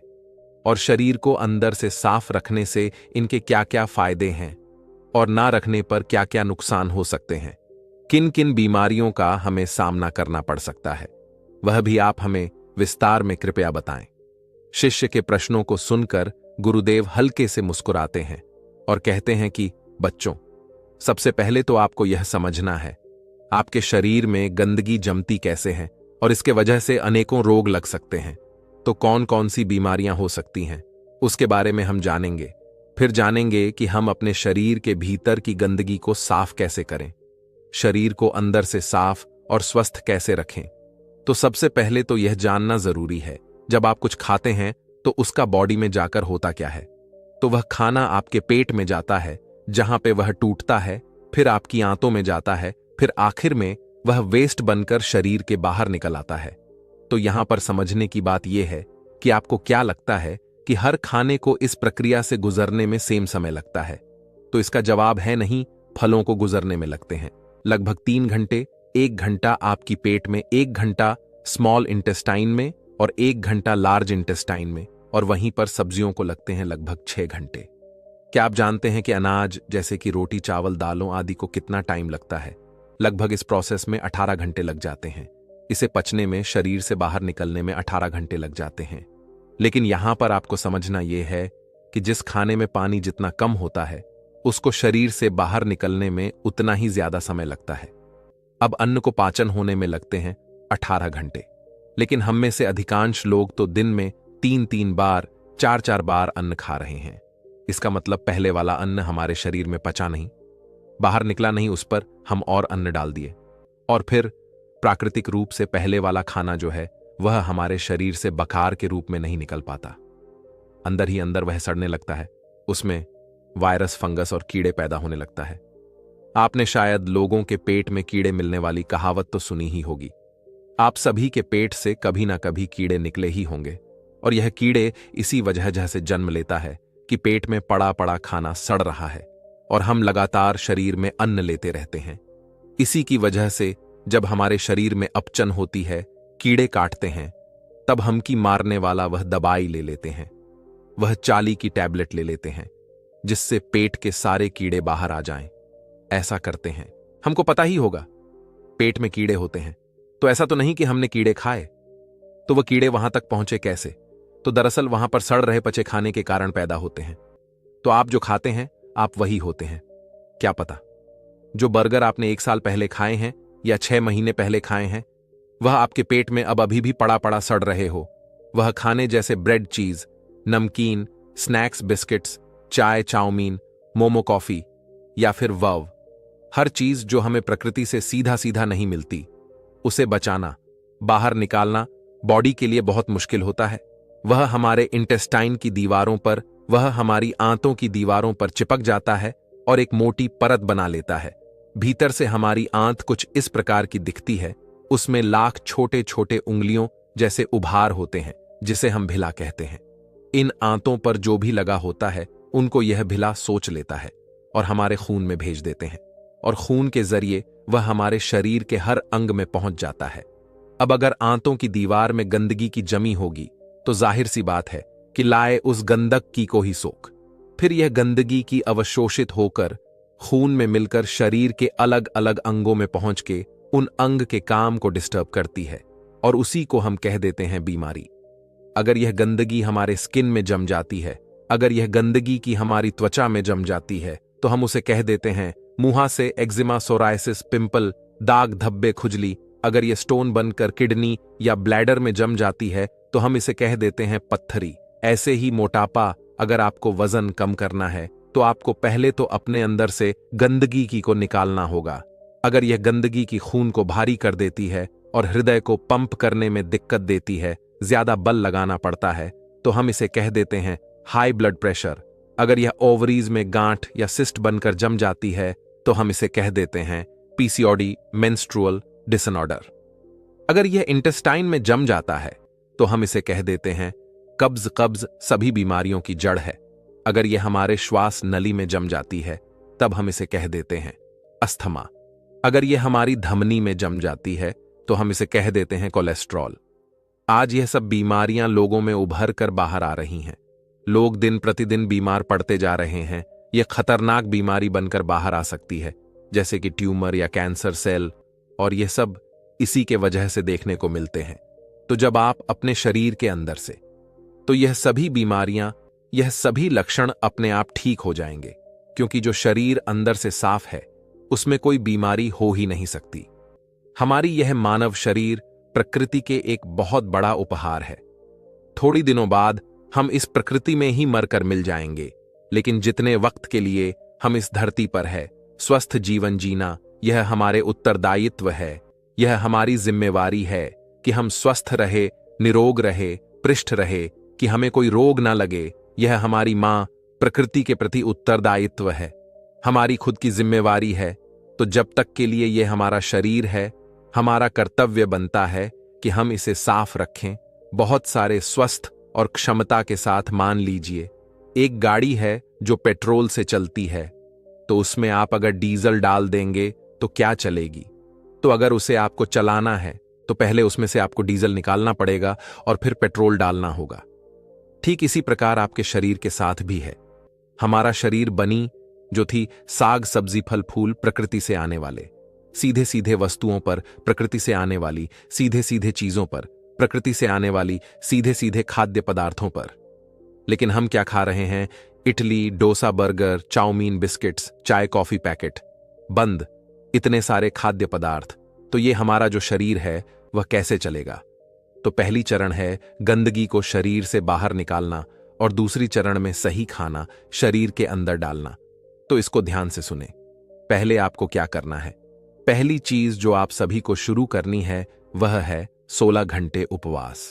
और शरीर को अंदर से साफ रखने से इनके क्या क्या फायदे हैं और ना रखने पर क्या क्या नुकसान हो सकते हैं, किन किन बीमारियों का हमें सामना करना पड़ सकता है, वह भी आप हमें विस्तार में कृपया बताएं। शिष्य के प्रश्नों को सुनकर गुरुदेव हल्के से मुस्कुराते हैं और कहते हैं कि बच्चों, सबसे पहले तो आपको यह समझना है आपके शरीर में गंदगी जमती कैसे है और इसके वजह से अनेकों रोग लग सकते हैं। तो कौन कौन सी बीमारियां हो सकती हैं उसके बारे में हम जानेंगे। फिर जानेंगे कि हम अपने शरीर के भीतर की गंदगी को साफ कैसे करें, शरीर को अंदर से साफ और स्वस्थ कैसे रखें। तो सबसे पहले तो यह जानना जरूरी है, जब आप कुछ खाते हैं तो उसका बॉडी में जाकर होता क्या है। तो वह खाना आपके पेट में जाता है, जहां पे वह टूटता है, फिर आपकी आंतों में जाता है, फिर आखिर में वह वेस्ट बनकर शरीर के बाहर निकल आता है। तो यहां पर समझने की बात यह है कि आपको क्या लगता है कि हर खाने को इस प्रक्रिया से गुजरने में सेम समय लगता है। तो इसका जवाब है नहीं, फलों को गुजरने में लगते हैं लगभग 3 घंटे। 1 घंटा आपकी पेट में, 1 घंटा स्मॉल इंटेस्टाइन में और 1 घंटा लार्ज इंटेस्टाइन में, और वहीं पर सब्जियों को लगते हैं लगभग 6 घंटे। क्या आप जानते हैं कि अनाज जैसे कि रोटी, चावल, दालों आदि को कितना टाइम लगता है? लगभग इस प्रोसेस में 18 घंटे लग जाते हैं। इसे पचने में, शरीर से बाहर निकलने में 18 घंटे लग जाते हैं। लेकिन यहां पर आपको समझना यह है कि जिस खाने में पानी जितना कम होता है, उसको शरीर से बाहर निकलने में उतना ही ज्यादा समय लगता है। अब अन्न को पाचन होने में लगते हैं 18 घंटे। लेकिन हम में से अधिकांश लोग तो दिन में 3-3 बार, 4-4 बार अन्न खा रहे हैं। इसका मतलब पहले वाला अन्न हमारे शरीर में पचा नहीं, बाहर निकला नहीं, उस पर हम और अन्न डाल दिए, और फिर प्राकृतिक रूप से पहले वाला खाना जो है वह हमारे शरीर से बखार के रूप में नहीं निकल पाता। अंदर ही अंदर वह सड़ने लगता है, उसमें वायरस, फंगस और कीड़े पैदा होने लगता है। आपने शायद लोगों के पेट में कीड़े मिलने वाली कहावत तो सुनी ही होगी। आप सभी के पेट से कभी ना कभी कीड़े निकले ही होंगे, और यह कीड़े इसी वजह से जन्म लेता है कि पेट में पड़ा पड़ा खाना सड़ रहा है और हम लगातार शरीर में अन्न लेते रहते हैं। इसी की वजह से जब हमारे शरीर में अपचन होती है, कीड़े काटते हैं, तब हम की मारने वाला वह दवाई ले लेते हैं, वह चाली की टैबलेट ले लेते हैं, जिससे पेट के सारे कीड़े बाहर आ जाएं। ऐसा करते हैं, हमको पता ही होगा पेट में कीड़े होते हैं, तो ऐसा तो नहीं कि हमने कीड़े खाए। तो वह कीड़े वहां तक पहुंचे कैसे? तो दरअसल वहां पर सड़ रहे पचे खाने के कारण पैदा होते हैं। तो आप जो खाते हैं आप वही होते हैं। क्या पता जो बर्गर आपने 1 साल पहले खाए हैं या 6 महीने पहले खाए हैं, वह आपके पेट में अब अभी भी पड़ा पड़ा सड़ रहे हो। वह खाने जैसे ब्रेड, चीज, नमकीन, स्नैक्स, बिस्किट्स, चाय, चाउमीन, मोमो, कॉफी या फिर वव, हर चीज जो हमें प्रकृति से सीधा सीधा नहीं मिलती, उसे बचाना, बाहर निकालना बॉडी के लिए बहुत मुश्किल होता है। वह हमारे इंटेस्टाइन की दीवारों पर, वह हमारी आंतों की दीवारों पर चिपक जाता है और एक मोटी परत बना लेता है। भीतर से हमारी आंत कुछ इस प्रकार की दिखती है, उसमें लाख छोटे छोटे उंगलियों जैसे उभार होते हैं, जिसे हम भिला कहते हैं। इन आंतों पर जो भी लगा होता है उनको यह भिला सोच लेता है और हमारे खून में भेज देते हैं, और खून के जरिए वह हमारे शरीर के हर अंग में पहुंच जाता है। अब अगर आंतों की दीवार में गंदगी की जमी होगी तो जाहिर सी बात है कि लाए उस गंदक की को ही सोख। फिर यह गंदगी की अवशोषित होकर खून में मिलकर शरीर के अलग अलग अंगों में पहुंच के उन अंग के काम को डिस्टर्ब करती है, और उसी को हम कह देते हैं बीमारी। अगर यह गंदगी हमारे स्किन में जम जाती है, अगर यह गंदगी की हमारी त्वचा में जम जाती है, तो हम उसे कह देते हैं मुहासे, एक्जिमा, सोरायसिस, पिंपल, दाग, धब्बे, खुजली। अगर यह स्टोन बनकर किडनी या ब्लैडर में जम जाती है तो हम इसे कह देते हैं पत्थरी। ऐसे ही मोटापा, अगर आपको वजन कम करना है तो आपको पहले तो अपने अंदर से गंदगी की को निकालना होगा। अगर यह गंदगी की खून को भारी कर देती है और हृदय को पंप करने में दिक्कत देती है, ज्यादा बल लगाना पड़ता है तो हम इसे कह देते हैं हाई ब्लड प्रेशर। अगर यह ओवरीज में गांठ या सिस्ट बनकर जम जाती है तो हम इसे कह देते हैं पीसीओडी, मेंस्ट्रुअल डिसऑर्डर। अगर यह इंटेस्टाइन में जम जाता है तो हम इसे कह देते हैं कब्ज। कब्ज सभी बीमारियों की जड़ है। अगर यह हमारे श्वास नली में जम जाती है तब हम इसे कह देते हैं अस्थमा। अगर यह हमारी धमनी में जम जाती है तो हम इसे कह देते हैं कोलेस्ट्रॉल। आज यह सब बीमारियां लोगों में उभर कर बाहर आ रही हैं। लोग दिन प्रतिदिन बीमार पड़ते जा रहे हैं। यह खतरनाक बीमारी बनकर बाहर आ सकती है, जैसे कि ट्यूमर या कैंसर सेल, और यह सब इसी के वजह से देखने को मिलते हैं। तो जब आप अपने शरीर के अंदर से, तो यह सभी बीमारियां, यह सभी लक्षण अपने आप ठीक हो जाएंगे, क्योंकि जो शरीर अंदर से साफ है उसमें कोई बीमारी हो ही नहीं सकती। हमारी यह मानव शरीर प्रकृति के एक बहुत बड़ा उपहार है। थोड़ी दिनों बाद हम इस प्रकृति में ही मरकर मिल जाएंगे, लेकिन जितने वक्त के लिए हम इस धरती पर है, स्वस्थ जीवन जीना यह हमारे उत्तरदायित्व है। यह हमारी जिम्मेवारी है कि हम स्वस्थ रहे, निरोग रहे, पृष्ठ रहे, कि हमें कोई रोग ना लगे। यह हमारी मां प्रकृति के प्रति उत्तरदायित्व है, हमारी खुद की जिम्मेवारी है। तो जब तक के लिए यह हमारा शरीर है, हमारा कर्तव्य बनता है कि हम इसे साफ रखें, बहुत सारे स्वस्थ और क्षमता के साथ। मान लीजिए एक गाड़ी है जो पेट्रोल से चलती है, तो उसमें आप अगर डीजल डाल देंगे तो क्या चलेगी? तो अगर उसे आपको चलाना है तो पहले उसमें से आपको डीजल निकालना पड़ेगा और फिर पेट्रोल डालना होगा। ठीक इसी प्रकार आपके शरीर के साथ भी है। हमारा शरीर बनी जो थी साग सब्जी फल फूल प्रकृति से आने वाले, सीधे सीधे वस्तुओं पर, प्रकृति से आने वाली सीधे सीधे चीजों पर, प्रकृति से आने वाली सीधे सीधे खाद्य पदार्थों पर। लेकिन हम क्या खा रहे हैं? Idli, dosa, burger, chow mein, biscuits, चाय कॉफी पैकेट, बंद, इतने सारे खाद्य पदार्थ। तो ये हमारा जो शरीर है वह कैसे चलेगा? तो पहली चरण है गंदगी को शरीर से बाहर निकालना, और दूसरी चरण में सही खाना शरीर के अंदर डालना। तो इसको ध्यान से सुने। पहले आपको क्या करना है? पहली चीज जो आप सभी को शुरू करनी है वह है 16 घंटे उपवास।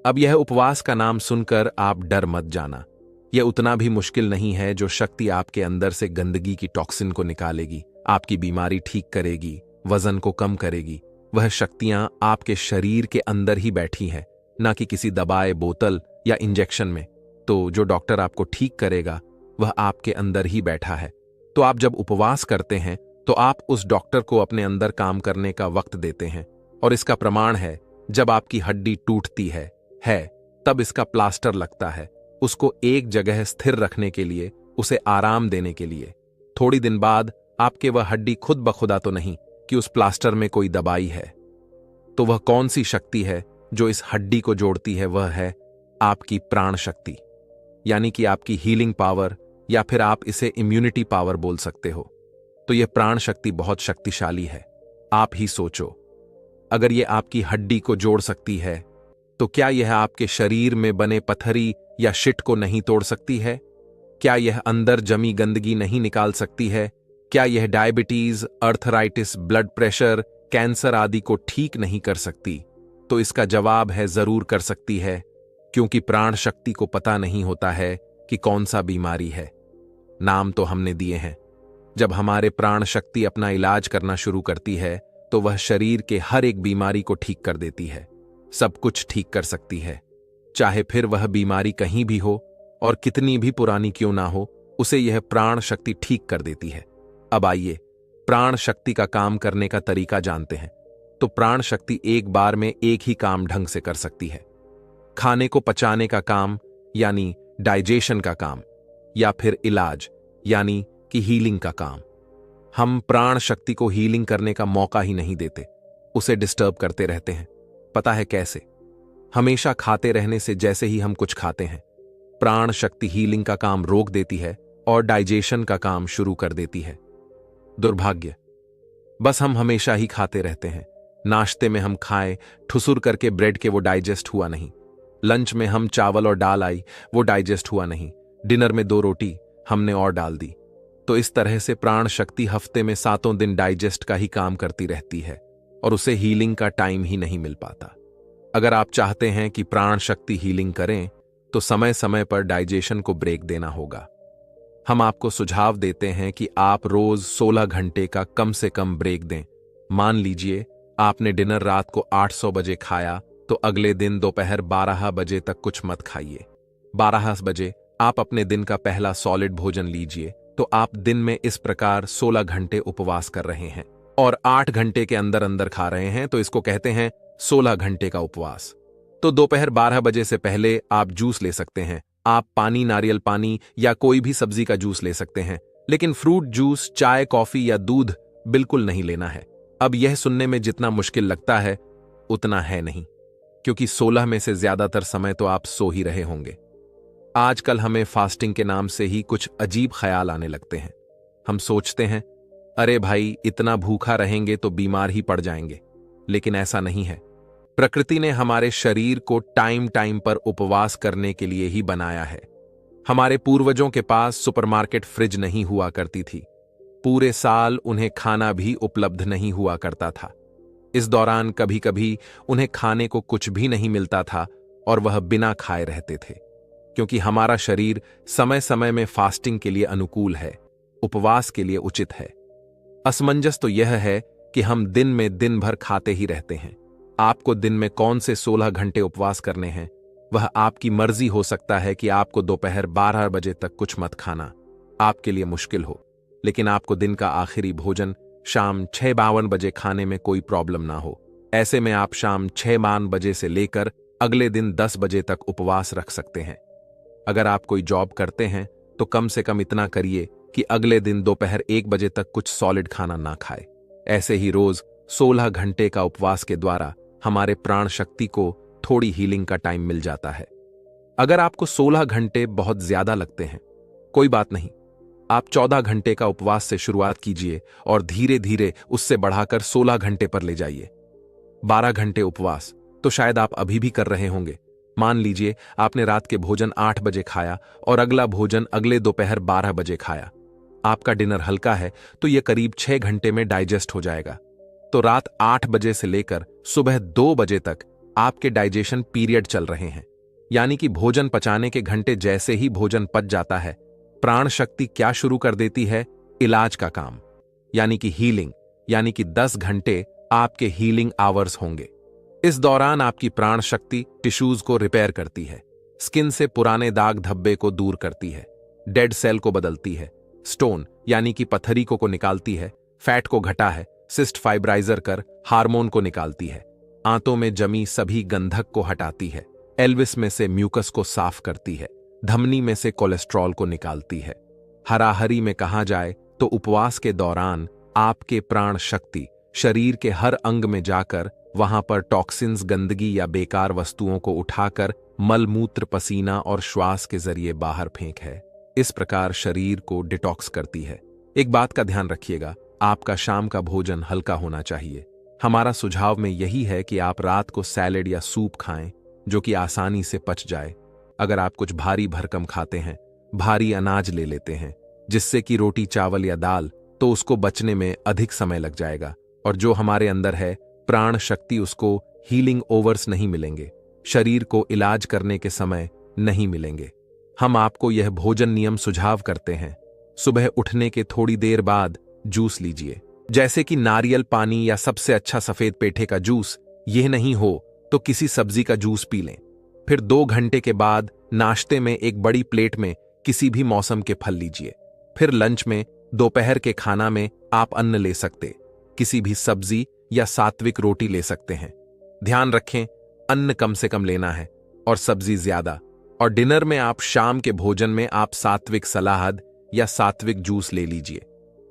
अब यह उपवास का नाम सुनकर आप डर मत जाना। यह उतना भी मुश्किल नहीं है। जो शक्ति आपके अंदर से गंदगी की टॉक्सिन को निकालेगी, आपकी बीमारी ठीक करेगी, वजन को कम करेगी, वह शक्तियां आपके शरीर के अंदर ही बैठी हैं, ना कि किसी दवाई बोतल या इंजेक्शन में। तो जो डॉक्टर आपको ठीक करेगा वह आपके अंदर ही बैठा है। तो आप जब उपवास करते हैं तो आप उस डॉक्टर को अपने अंदर काम करने का वक्त देते हैं। और इसका प्रमाण है, जब आपकी हड्डी टूटती है तब इसका प्लास्टर लगता है, उसको एक जगह स्थिर रखने के लिए, उसे आराम देने के लिए। थोड़ी दिन बाद आपके वह हड्डी खुद ब खुदा तो नहीं कि उस प्लास्टर में कोई दबाई है। तो वह कौन सी शक्ति है जो इस हड्डी को जोड़ती है? वह है आपकी प्राण शक्ति, यानी कि आपकी हीलिंग पावर, या फिर आप इसे इम्यूनिटी पावर बोल सकते हो। तो यह प्राण शक्ति बहुत शक्तिशाली है। आप ही सोचो, अगर यह आपकी हड्डी को जोड़ सकती है तो क्या यह आपके शरीर में बने पथरी या शिट को नहीं तोड़ सकती है? क्या यह अंदर जमी गंदगी नहीं निकाल सकती है? क्या यह diabetes, arthritis, blood pressure, cancer आदि को ठीक नहीं कर सकती? तो इसका जवाब है जरूर कर सकती है, क्योंकि प्राण शक्ति को पता नहीं होता है कि कौन सा बीमारी है। नाम तो हमने दिए हैं। जब हमारे प्राण शक्ति अपना इलाज करना शुरू करती है तो वह शरीर के हर एक बीमारी को ठीक कर देती है, सब कुछ ठीक कर सकती है। चाहे फिर वह बीमारी कहीं भी हो और कितनी भी पुरानी क्यों ना हो, उसे यह प्राण शक्ति ठीक कर देती है। अब आइए प्राण शक्ति का काम करने का तरीका जानते हैं। तो प्राण शक्ति एक बार में एक ही काम ढंग से कर सकती है। खाने को पचाने का काम, यानी डाइजेशन का काम, या फिर इलाज, यानी कि हीलिंग का काम। हम प्राण शक्ति को हीलिंग करने का मौका ही नहीं देते, उसे डिस्टर्ब करते रहते हैं। पता है कैसे? हमेशा खाते रहने से जैसे ही हम कुछ खाते हैं, प्राण शक्ति हीलिंग का काम रोक देती है और डाइजेशन का काम शुरू कर देती है। दुर्भाग्य, बस हम हमेशा ही खाते रहते हैं। नाश्ते में हम खाए ठुसुर करके ब्रेड के, वो डाइजेस्ट हुआ नहीं। लंच में हम चावल और दाल आई, वो डाइजेस्ट हुआ नहीं। डिनर में 2 रोटी हमने और डाल दी। तो इस तरह से प्राण शक्ति हफ्ते में 7 दिन डाइजेस्ट का ही काम करती रहती है और उसे हीलिंग का टाइम ही नहीं मिल पाता। अगर आप चाहते हैं कि प्राण शक्ति हीलिंग करें तो समय समय पर डाइजेशन को ब्रेक देना होगा। हम आपको सुझाव देते हैं कि आप रोज 16 घंटे का कम से कम ब्रेक दें। मान लीजिए आपने डिनर रात को 800 बजे खाया तो अगले दिन दोपहर 12 बजे तक कुछ मत खाइए। 12 बजे आप अपने दिन का पहला सॉलिड भोजन लीजिए तो आप दिन में इस प्रकार 16 घंटे उपवास कर रहे हैं और 8 घंटे के अंदर अंदर खा रहे हैं, तो इसको कहते हैं 16 घंटे का उपवास। तो दोपहर 12 बजे से पहले आप जूस ले सकते हैं। आप पानी, नारियल पानी या कोई भी सब्जी का जूस ले सकते हैं, लेकिन फ्रूट जूस, चाय, कॉफी या दूध बिल्कुल नहीं लेना है। अब यह सुनने में जितना मुश्किल लगता है उतना है नहीं, क्योंकि 16 में से ज्यादातर समय तो आप सो ही रहे होंगे। आजकल हमें फास्टिंग के नाम से ही कुछ अजीब ख्याल आने लगते हैं। हम सोचते हैं अरे भाई इतना भूखा रहेंगे तो बीमार ही पड़ जाएंगे, लेकिन ऐसा नहीं है। प्रकृति ने हमारे शरीर को टाइम टाइम पर उपवास करने के लिए ही बनाया है। हमारे पूर्वजों के पास सुपरमार्केट फ्रिज नहीं हुआ करती थी। पूरे साल उन्हें खाना भी उपलब्ध नहीं हुआ करता था। इस दौरान कभी कभी उन्हें खाने को कुछ भी नहीं मिलता था और वह बिना खाए रहते थे, क्योंकि हमारा शरीर समय समय में फास्टिंग के लिए अनुकूल है, उपवास के लिए उचित है। असमंजस तो यह है कि हम दिन में दिन भर खाते ही रहते हैं। आपको दिन में कौन से 16 घंटे उपवास करने हैं वह आपकी मर्जी हो सकता है कि आपको दोपहर 12 बजे तक कुछ मत खाना आपके लिए मुश्किल हो, लेकिन आपको दिन का आखिरी भोजन शाम 6:52 बजे खाने में कोई प्रॉब्लम ना हो। ऐसे में आप शाम 6:52 बजे से लेकर अगले दिन 10 बजे तक उपवास रख सकते हैं। अगर आप कोई जॉब करते हैं तो कम से कम इतना करिए कि अगले दिन दोपहर 1 बजे तक कुछ सॉलिड खाना ना खाए। ऐसे ही रोज 16 घंटे का उपवास के द्वारा हमारे प्राण शक्ति को थोड़ी हीलिंग का टाइम मिल जाता है। अगर आपको 16 घंटे बहुत ज्यादा लगते हैं, कोई बात नहीं, आप 14 घंटे का उपवास से शुरुआत कीजिए और धीरे धीरे उससे बढ़ाकर 16 घंटे पर ले जाइए। 12 घंटे उपवास तो शायद आप अभी भी कर रहे होंगे। मान लीजिए आपने रात के भोजन 8 बजे खाया और अगला भोजन अगले दोपहर 12 बजे खाया। आपका डिनर हल्का है तो यह करीब 6 घंटे में डाइजेस्ट हो जाएगा। तो रात 8 बजे से लेकर सुबह 2 बजे तक आपके डाइजेशन पीरियड चल रहे हैं, यानी कि भोजन पचाने के घंटे जैसे ही भोजन पच जाता है, प्राण शक्ति क्या शुरू कर देती है? इलाज का काम, यानी कि हीलिंग, यानी कि 10 घंटे आपके हीलिंग आवर्स होंगे। इस दौरान आपकी प्राण शक्ति टिश्यूज को रिपेयर करती है, स्किन से पुराने दाग धब्बे को दूर करती है, डेड सेल को बदलती है, स्टोन यानी कि पत्थरी को निकालती है, फैट को घटा है, सिस्ट फाइब्राइजर कर हार्मोन को निकालती है, आंतों में जमी सभी गंधक को हटाती है, एल्विस में से म्यूकस को साफ करती है, धमनी में से कोलेस्ट्रॉल को निकालती है। हराहरी में कहा जाए तो उपवास के दौरान आपके प्राण शक्ति शरीर के हर अंग में जाकर वहां पर टॉक्सिन्स, गंदगी या बेकार वस्तुओं को उठाकर मलमूत्र, पसीना और श्वास के जरिए बाहर फेंक है। इस प्रकार शरीर को डिटॉक्स करती है। एक बात का ध्यान रखिएगा, आपका शाम का भोजन हल्का होना चाहिए। हमारा सुझाव में यही है कि आप रात को सैलेड या सूप खाएं जो कि आसानी से पच जाए। अगर आप कुछ भारी भरकम खाते हैं, भारी अनाज ले लेते हैं जिससे कि रोटी, चावल या दाल, तो उसको बचने में अधिक समय लग जाएगा और जो हमारे अंदर है प्राण शक्ति, उसको हीलिंग ओवर्स नहीं मिलेंगे, शरीर को इलाज करने के समय नहीं मिलेंगे। हम आपको यह भोजन नियम सुझाव करते हैं। सुबह उठने के थोड़ी देर बाद जूस लीजिए, जैसे कि नारियल पानी या सबसे अच्छा सफेद पेठे का जूस। यह नहीं हो तो किसी सब्जी का जूस पी लें। फिर 2 घंटे के बाद नाश्ते में एक बड़ी प्लेट में किसी भी मौसम के फल लीजिए। फिर लंच में, दोपहर के खाना में आप अन्न ले सकते, किसी भी सब्जी या सात्विक रोटी ले सकते हैं। ध्यान रखें, अन्न कम से कम लेना है और सब्जी ज्यादा। और डिनर में आप शाम के भोजन में आप सात्विक सलाद या सात्विक जूस ले लीजिए।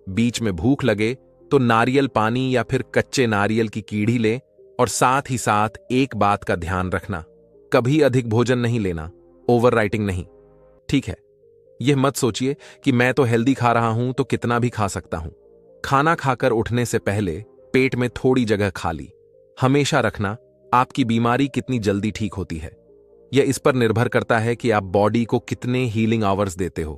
बीच में भूख लगे तो नारियल पानी या फिर कच्चे नारियल की कीड़ी लें। और साथ ही साथ एक बात का ध्यान रखना, कभी अधिक भोजन नहीं लेना, ओवर राइटिंग नहीं, ठीक है? यह मत सोचिए कि मैं तो हेल्दी खा रहा हूं तो कितना भी खा सकता हूं। खाना खाकर उठने से पहले पेट में थोड़ी जगह खाली हमेशा रखना। आपकी बीमारी कितनी जल्दी ठीक होती है यह इस पर निर्भर करता है कि आप बॉडी को कितने हीलिंग आवर्स देते हो।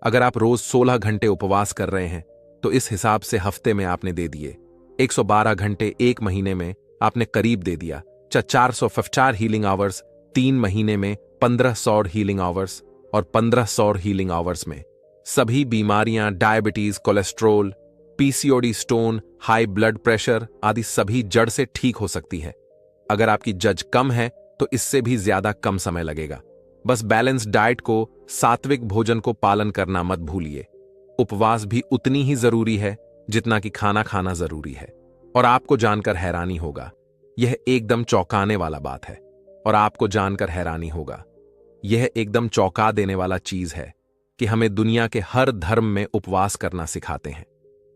अगर आप रोज 16 घंटे उपवास कर रहे हैं तो इस हिसाब से हफ्ते में आपने दे दिए 112 घंटे, 1 महीने में आपने करीब दे दिया 450 हीलिंग आवर्स, 3 महीने में 1500 हीलिंग आवर्स और 1500 हीलिंग आवर्स में सभी बीमारियां, diabetes, cholesterol, PCOD, stone, high blood pressure आदि सभी जड़ से ठीक हो सकती है। अगर आपकी जज कम है तो इससे भी ज्यादा कम समय लगेगा। बस बैलेंस डाइट को, सात्विक भोजन को पालन करना मत भूलिए। उपवास भी उतनी ही जरूरी है जितना कि खाना खाना जरूरी है। और आपको जानकर हैरानी होगा, यह एकदम चौंकाने वाला बात है। और आपको जानकर हैरानी होगा, यह एकदम चौंका देने वाला चीज है कि हमें दुनिया के हर धर्म में उपवास करना सिखाते हैं,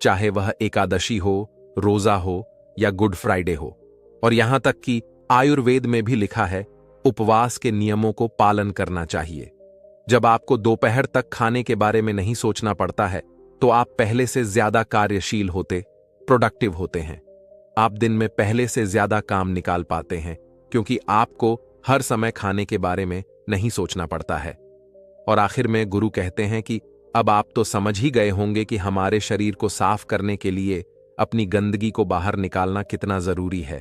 चाहे वह एकादशी हो, रोजा हो या गुड फ्राइडे हो। और यहां तक कि आयुर्वेद में भी लिखा है, उपवास के नियमों को पालन करना चाहिए। जब आपको दोपहर तक खाने के बारे में नहीं सोचना पड़ता है तो आप पहले से ज्यादा कार्यशील होते, प्रोडक्टिव होते हैं। आप दिन में पहले से ज्यादा काम निकाल पाते हैं क्योंकि आपको हर समय खाने के बारे में नहीं सोचना पड़ता है। और आखिर में गुरु कहते हैं कि अब आप तो समझ ही गए होंगे कि हमारे शरीर को साफ करने के लिए अपनी गंदगी को बाहर निकालना कितना जरूरी है।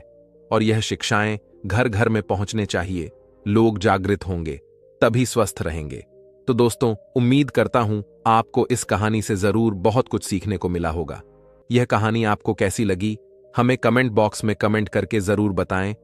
और यह शिक्षाएं घर घर में पहुंचने चाहिए। लोग जागृत होंगे तभी स्वस्थ रहेंगे। तो दोस्तों, उम्मीद करता हूं आपको इस कहानी से जरूर बहुत कुछ सीखने को मिला होगा। यह कहानी आपको कैसी लगी हमें कमेंट बॉक्स में कमेंट करके जरूर बताएं